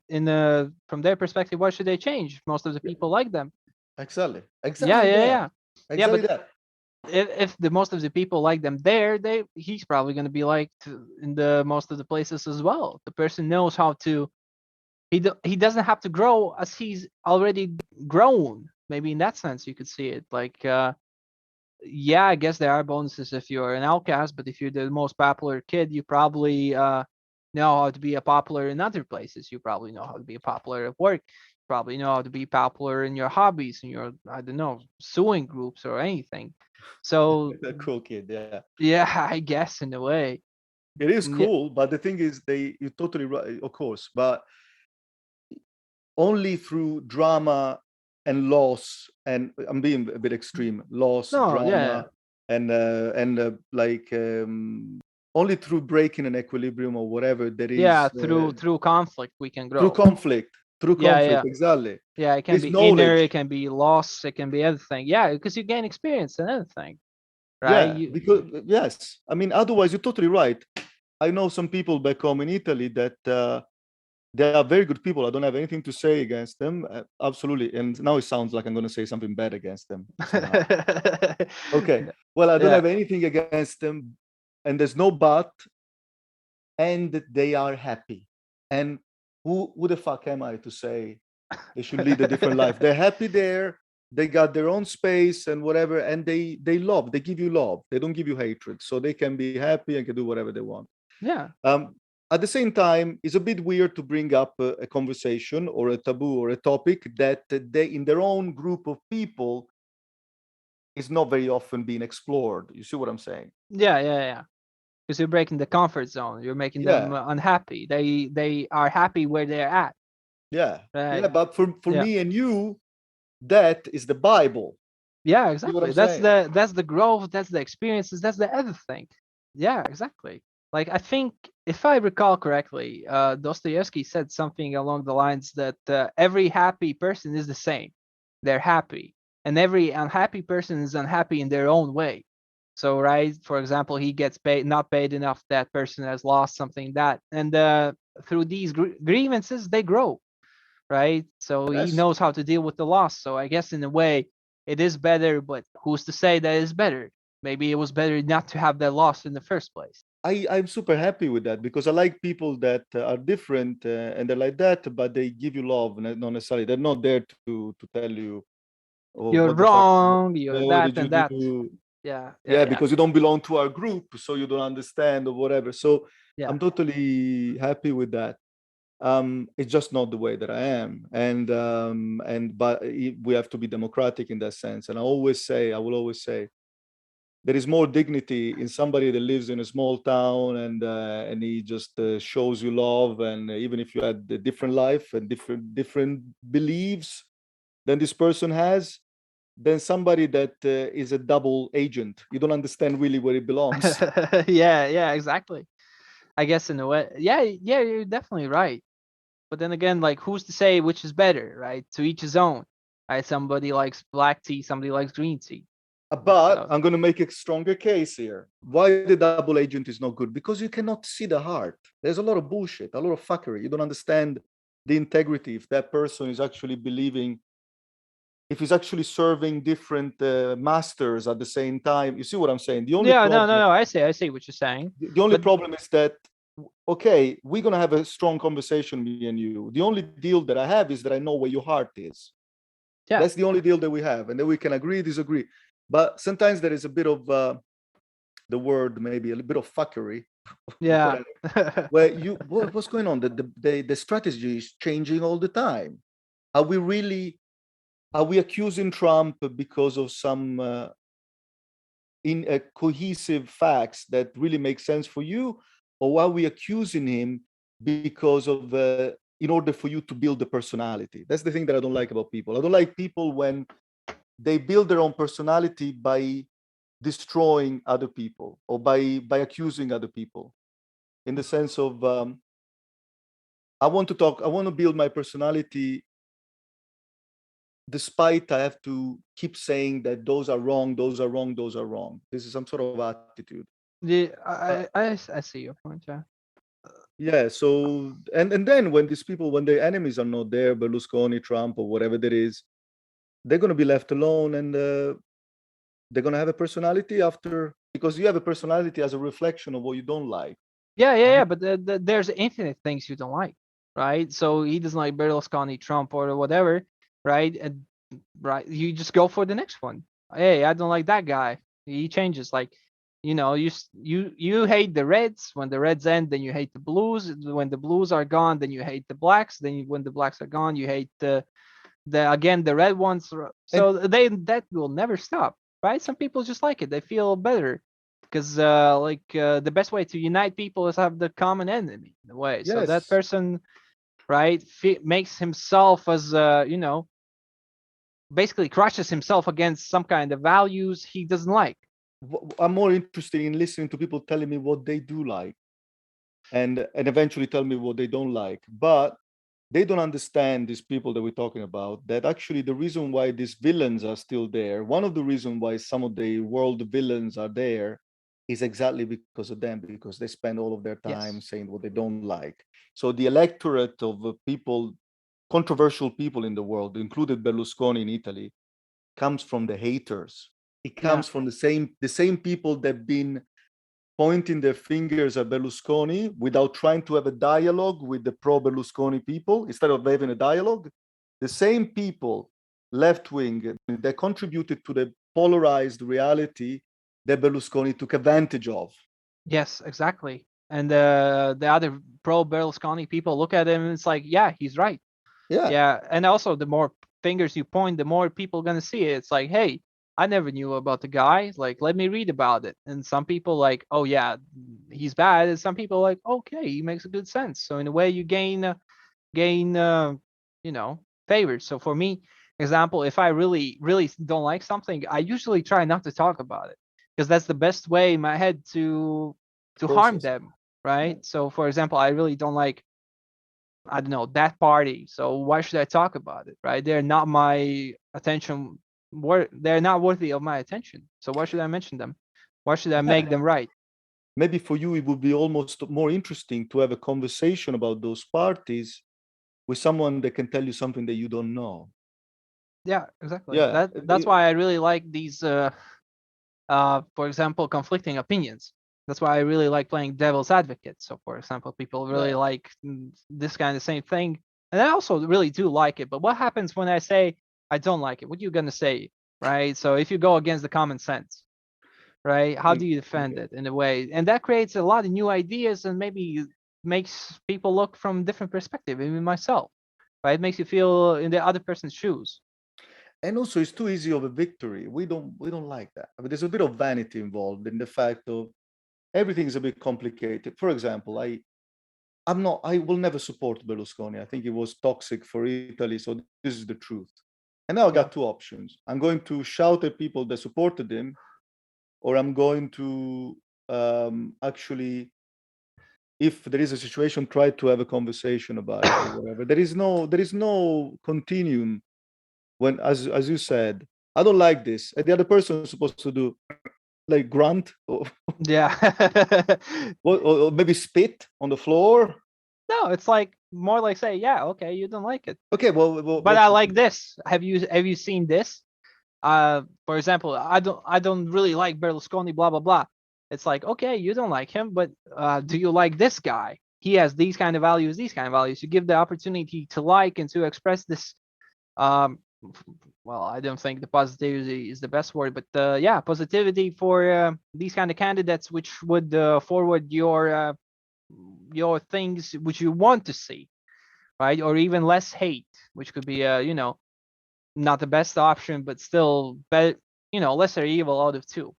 from their perspective, why should they change? Most of the Yeah, people like them. exactly, Yeah, exactly yeah, that, yeah, yeah. exactly But that. if the most of the people like them there, he's probably going to be liked in the most of the places as well. The person knows how to. He doesn't have to grow as he's already grown. Maybe in that sense, you could see it like. Yeah, I guess there are bonuses if you're an outcast, but if you're the most popular kid, you probably know how to be a popular in other places. You probably know how to be a popular at work. You probably know how to be popular in your hobbies, in your, I don't know, sewing groups or anything. So Cool kid, yeah. yeah, I guess in a way. It is Yeah, cool, but the thing is, you're totally right, of course, but only through drama and loss, and I'm being a bit extreme, loss, no, yeah, drama, and only through breaking an equilibrium or whatever there yeah. is Through conflict, we can through grow. conflict, Yeah, yeah. exactly. Yeah, it can Is be inner, knowledge. it can be loss, it can be everything. Yeah, because you gain experience and everything, right? Yeah, because yes, I mean, otherwise you're totally right. I know some people back home in Italy that they are very good people. I don't have anything to say against them. Absolutely. And now it sounds like I'm going to say something bad against them somehow. Okay. Well, I don't Yeah. have anything against them, and there's no but, and they are happy. And who the fuck am I to say they should lead a different life? They're happy there. They got their own space and whatever, and they give you love. They don't give you hatred, so they can be happy and can do whatever they want. Yeah. Um, at the same time, it's a bit weird to bring up a conversation or a taboo or a topic that they, in their own group of people, is not very often being explored. You see what I'm saying? Yeah, yeah, yeah. Because you're breaking the comfort zone. You're making them Yeah, unhappy. They are happy where they're at. yeah, yeah. Right. But for Yeah. me and you, that is the Bible. Yeah, See what I'm exactly. saying? That's the growth, that's the experiences, that's the everything. Yeah, exactly. Like I think if I recall correctly, Dostoevsky said something along the lines that every happy person is the same. They're happy. And every unhappy person is unhappy in their own way. So, right, for example, he gets paid not paid enough, that person has lost something, that, and through these grievances they grow, right? So he Yes. knows how to deal with the loss. So I guess in a way it is better, but who's to say that it's better? Maybe it was better not to have that loss in the first place. I'm super happy with that, because I like people that are different and they're like that, but they give you love, and not necessarily they're not there to tell you or You're what the fuck, wrong, you're what that did you and that. do? Yeah, Yeah, yeah, because you don't belong to our group, so you don't understand or whatever. So yeah. I'm totally happy with that. It's just not the way that I am, and but we have to be democratic in that sense. And I will always say, there is more dignity in somebody that lives in a small town and he just shows you love, and even if you had a different life and different beliefs than this person has, than somebody that is a double agent. You don't understand really where it belongs. Yeah, yeah, exactly. I guess in a way, yeah, yeah, you're definitely right. But then again, like, who's to say which is better, right? To each his own. Right? Somebody likes black tea, somebody likes green tea. But So I'm going to make a stronger case here. Why the double agent is not good? Because you cannot see the heart. There's a lot of bullshit, a lot of fuckery. You don't understand the integrity if that person is actually believing, if he's actually serving different masters at the same time. You see what I'm saying? yeah, no, no, no. I see what you're saying. The only But problem is that, okay, we're going to have a strong conversation, me and you. The only deal that I have is that I know where your heart is. yeah, That's the only deal that we have. And then we can agree, disagree. But sometimes there is a bit of the word, maybe a little bit of fuckery. yeah. Where what's going on? The strategy is changing all the time. Are we really, are we accusing Trump because of some in cohesive facts that really make sense for you, or are we accusing him because of in order for you to build the personality? That's the thing that I don't like about people. I don't like people when they build their own personality by destroying other people or by accusing other people, in the sense of I want to build my personality despite I have to keep saying that those are wrong, those are wrong, those are wrong. This is some sort of attitude. Yeah, Uh, I see your point. Yeah. yeah. So and then when these people, when their enemies are not there, Berlusconi, Trump, or whatever there is, they're going to be left alone, and they're going to have a personality after, because you have a personality as a reflection of what you don't like. Yeah, yeah, yeah. But there's infinite things you don't like, right? So he doesn't like Berlusconi, Trump, or whatever, right? And right, you just go for the next one. Hey, I don't like that guy. He changes. Like, you hate the Reds. When the Reds end, then you hate the Blues. When the Blues are gone, then you hate the Blacks. When the Blacks are gone, you hate the Red ones. And So that will never stop, right? Some people just like it. They feel better because the best way to unite people is have the common enemy in a way. So that yes, person, right, makes himself as basically crushes himself against some kind of values he doesn't like. I'm more interested in listening to people telling me what they do like, and eventually tell me what they don't like. But they don't understand, these people that we're talking about, that actually the reason why these villains are still there, one of the reasons why some of the world villains are there, is exactly because of them, because they spend all of their time Yes. saying what they don't like. So the electorate of people, controversial people in the world, included Berlusconi in Italy, comes from the haters. It Yeah. comes from the same people that have been pointing their fingers at Berlusconi without trying to have a dialogue with the pro-Berlusconi people. Instead of having a dialogue, the same people, left wing, that contributed to the polarized reality that Berlusconi took advantage of. Yes, exactly. And the other pro Berlusconi people look at him and it's like, yeah, he's right. Yeah. Yeah, and also the more fingers you point, the more people gonna see it. It's like, hey, I never knew about the guy. Like, let me read about it. And some people like, oh yeah, he's bad. And some people like, okay, he makes a good sense. So in a way, you gain favors. So for me, example, if I really don't like something, I usually try not to talk about it because that's the best way in my head to harm Process. them, right? So for example, I really don't like, I don't know, that party. So why should I talk about it, right? They're not my attention. They're not worthy of my attention. So why should I mention them? Why should I make Yeah. them right? Maybe for you, it would be almost more interesting to have a conversation about those parties with someone that can tell you something that you don't know. Yeah, exactly. Yeah. That's why I really like these for example, conflicting opinions. That's why I really like playing devil's advocate. So, for example, people really Yeah. like this kind of same thing, and I also really do like it. But what happens when I say, I don't like it. What are you gonna say, right? So if you go against the common sense, right? How do you defend it in a way? And that creates a lot of new ideas and maybe makes people look from different perspective, even myself, right? It makes you feel in the other person's shoes. And also, it's too easy of a victory. We don't like that. I mean, there's a bit of vanity involved in the fact of everything is a bit complicated. For example, I will never support Berlusconi. I think it was toxic for Italy. So this is the truth. And now I Yeah. got two options. I'm going to shout at people that supported him, or I'm going to actually, if there is a situation, try to have a conversation about it or whatever. There is no continuum when, as you said, I don't like this, and the other person is supposed to do like grunt or, Yeah. or maybe spit on the floor. No, it's like more like say, yeah, okay, you don't like it, Okay, well, but I like this. Have you seen this? For example, I don't really like Berlusconi, blah blah blah. It's like, okay, you don't like him, but do you like this guy? He has these kind of values, these kind of values. You give the opportunity to like and to express this. Um, well, I don't think the positivity is the best word, but yeah, positivity for these kind of candidates, which would forward your things which you want to see, right? Or even less hate, which could be not the best option, but still better, lesser evil out of two.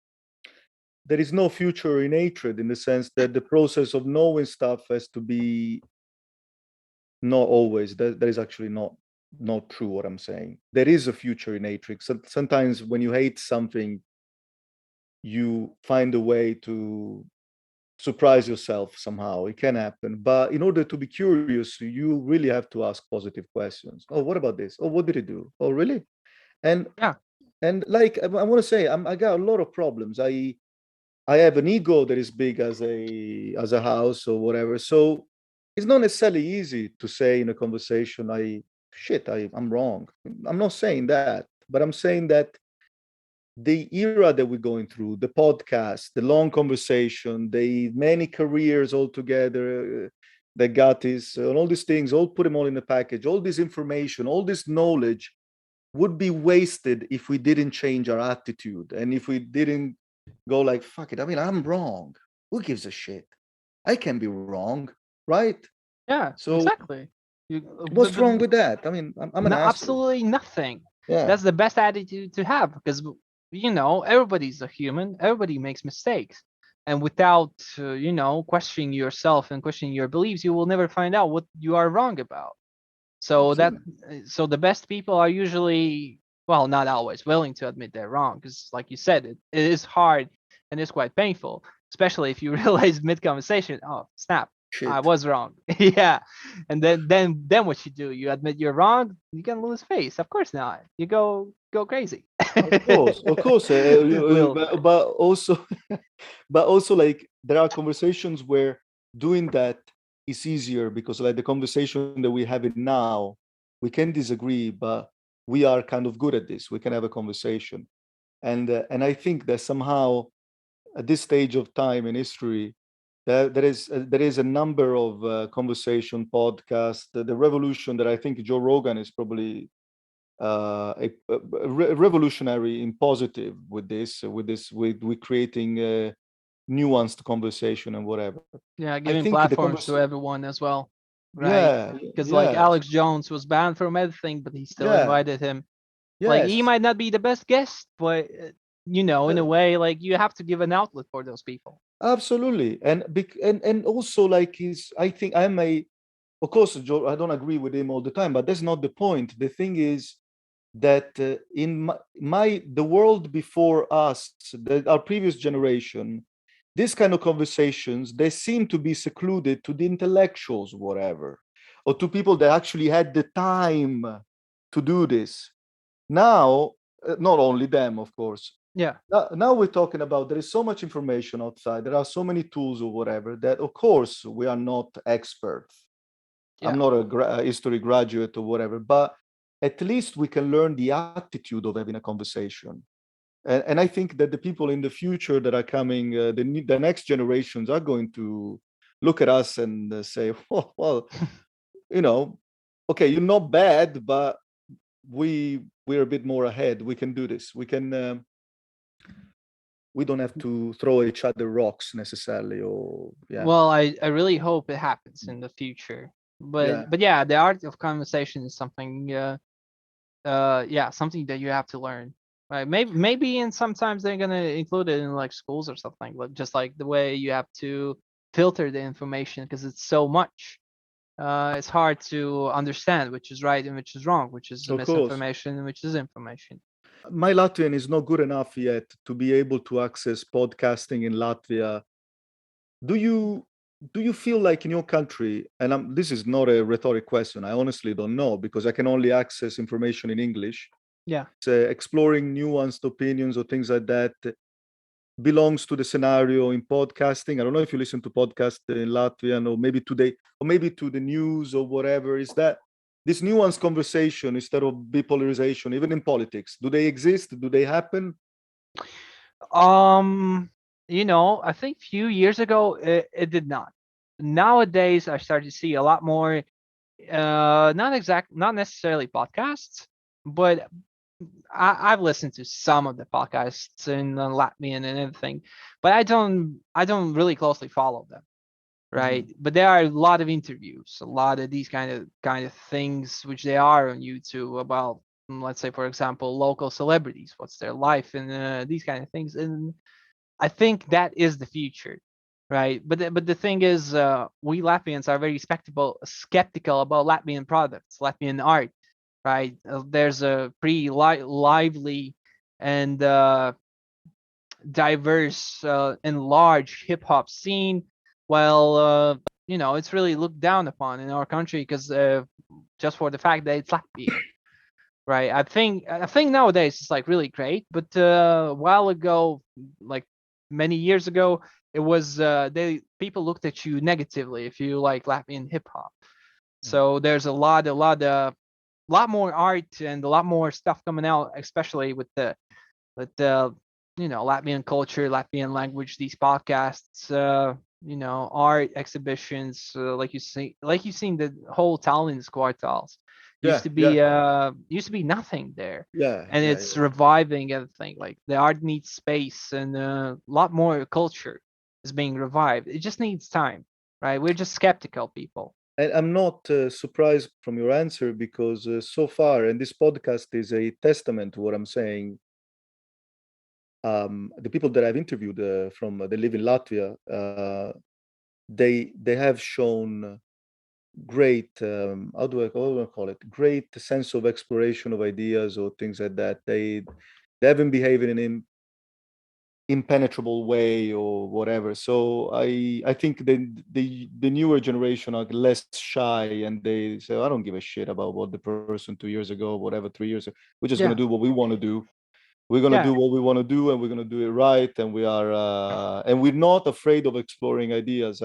There is no future in hatred in the sense that the process of knowing stuff has to be not always. That is actually not true what I'm saying. There is a future in hatred. Sometimes when you hate something, you find a way to surprise yourself somehow. It can happen. But in order to be curious, you really have to ask positive questions. Oh, what about this? Oh, what did it do? Oh, really? And Yeah, and like I want to say, I got a lot of problems. I have an ego that is big as a house or whatever. So it's not necessarily easy to say in a conversation, I'm wrong. I'm not saying that, but I'm saying that the era that we're going through, the podcast, the long conversation, the many careers all together, the Gatis, and all these things, all put them all in a package, all this information, all this knowledge would be wasted if we didn't change our attitude and if we didn't go like, fuck it. I mean, I'm wrong. Who gives a shit? I can be wrong, right? yeah, So exactly. what's wrong with that? I mean, I'm an No, asshole. absolutely nothing. Yeah. That's the best attitude to have because everybody's a human. Everybody makes mistakes, and without questioning yourself and questioning your beliefs, you will never find out what you are wrong about. So that Absolutely. so the best people are usually, well, not always willing to admit they're wrong because, like you said, it is hard and it's quite painful, especially if you realize mid conversation, oh snap, I Shit. was wrong. Yeah, and then what you do? You admit you're wrong. You can lose face. Of course not. You go crazy. Of course. Little. But also, but also, like there are conversations where doing that is easier because, like the conversation that we have it now, we can disagree, but we are kind of good at this. We can have a conversation, and I think that somehow at this stage of time in history, there is a number of conversation podcasts. The revolution that I think Joe Rogan is probably a revolutionary in positive with creating a nuanced conversation and whatever. Yeah, I giving think the platforms to conversation, everyone as well, right? yeah, Because like yeah, Alex Jones was banned from everything, but he still yeah, invited him. Like he yes, might not be the best guest, but in a uh, way, like you have to give an outlet for those people. absolutely, and also like is I think of course Joe, I don't agree with him all the time, but that's not the point. The thing is that in the world before us, our previous generation, this kind of conversations, they seem to be secluded to the intellectuals, whatever, or to people that actually had the time to do this. Now, not only them, of course. Yeah, Now we're talking about there is so much information outside. There are so many tools or whatever that, of course, we are not experts. I'm yeah, not a history graduate or whatever, but at least we can learn the attitude of having a conversation. And I think that the people in the future that are coming, the next generations are going to look at us and say, well, you know, okay, you're not bad, but we're a bit more ahead. We can do this. We can. We don't have to throw each other rocks necessarily, or yeah. Well, I really hope it happens in the future. Yeah. But yeah, the art of conversation is something yeah, something that you have to learn. Right? Maybe and sometimes they're gonna include it in like schools or something, but just like the way you have to filter the information because it's so much. It's hard to understand which is right and which is wrong, which is Of course. misinformation and which is information. My Latvian is not good enough yet to be able to access podcasting in Latvia. Do you feel like in your country, and this is not a rhetoric question, I honestly don't know because I can only access information in English. Yeah. Exploring nuanced opinions or things like that belongs to the scenario in podcasting. I don't know if you listen to podcasts in Latvian or maybe today, or maybe to the news or whatever. Is that this nuanced conversation instead of bipolarization, even in politics, do they exist? Do they happen? I think a few years ago it did not. Nowadays I started to see a lot more not necessarily podcasts, but I've listened to some of the podcasts in Latvian and everything, but I don't really closely follow them, right? But there are a lot of interviews, a lot of these kind of things which they are on YouTube about, let's say for example, local celebrities, what's their life and these kind of things, and I think that is the future, right? But the thing is, we Latvians are very skeptical about Latvian products, Latvian art, right? There's a pretty lively and diverse and large hip hop scene, while it's really looked down upon in our country because just for the fact that it's Latvian. Right, I think nowadays it's like really great, but a while ago, like many years ago, it was people looked at you negatively if you like Latvian hip hop. So there's a lot more art and a lot more stuff coming out, especially with the Latvian culture, Latvian language, these podcasts, art exhibitions, like you've seen the whole Tallinn's quartals. Yeah, Used to be nothing there, yeah, and yeah, it's yeah. reviving everything. Like the art needs space, and a lot more culture is being revived. It just needs time, right? We're just skeptical people. And I'm not surprised from your answer because so far, and this podcast is a testament to what I'm saying. The people that I've interviewed from they live in Latvia, they have shown great how do I call it, great sense of exploration of ideas or things like that. They haven't behaved in an impenetrable way or whatever. So I think the newer generation are less shy and they say, I don't give a shit about what the person 2 years ago, whatever, 3 years ago. We're just Yeah, gonna do what we want to do. We're gonna yeah, do what we want to do, and we're gonna do it right. And we're not afraid of exploring ideas.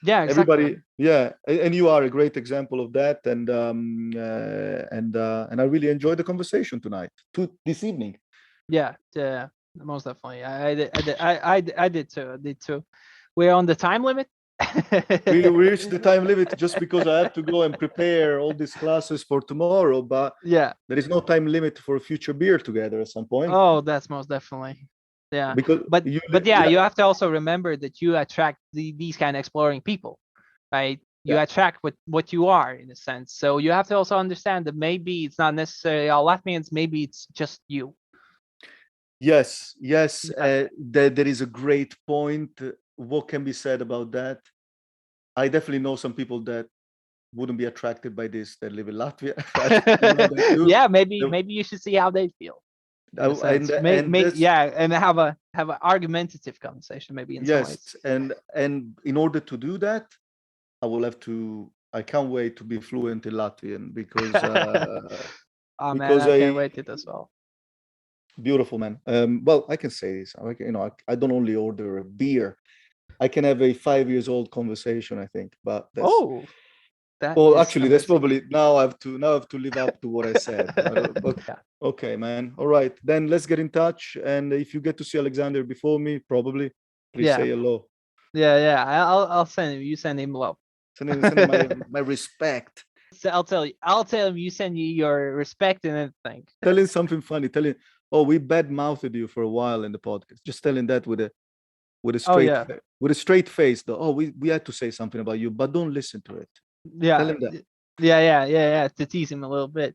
yeah, exactly. Everybody, yeah, and you are a great example of that. And I really enjoyed the conversation tonight, this evening. Yeah, yeah, most definitely. I did too. I did too. We're on the time limit. We reached the time limit just because I have to go and prepare all these classes for tomorrow, but Yeah. there is no time limit for a future beer together at some point. Oh, that's most definitely. Yeah. Because But yeah, you have to also remember that you attract these kind of exploring people, right? You yeah. attract what you are in a sense. So you have to also understand that maybe it's not necessarily all Latvians, maybe it's just you. Yes, Yeah. there is a great point. What can be said about that? I definitely know some people that wouldn't be attracted by this that live in Latvia. They do. Yeah, maybe you should see how they feel in a sense. And this, Yeah, and have an argumentative conversation maybe in some yes, ways. and in order to do that, I will have to. I can't wait to be fluent in Latvian Oh man, because I can't I wait it as well. beautiful man. Well, I can say this. I don't only order a beer. I can have a 5 years old conversation. I think, but that's. Oh, that Well, is actually, that's amazing. probably now I have to live up to what I said. But Yeah, okay, man. All right, then let's get in touch. And if you get to see Alexander before me, probably, please yeah, say hello. yeah. I'll send him. You send him love. Send him my respect. So I'll tell him you send you your respect and everything. Tell him something funny. Tell him, oh, we bad-mouthed you for a while in the podcast. Just tell him that with a with a straight face, though. Oh, we had to say something about you, but don't listen to it. Yeah. Tell him that. Yeah. To tease him a little bit.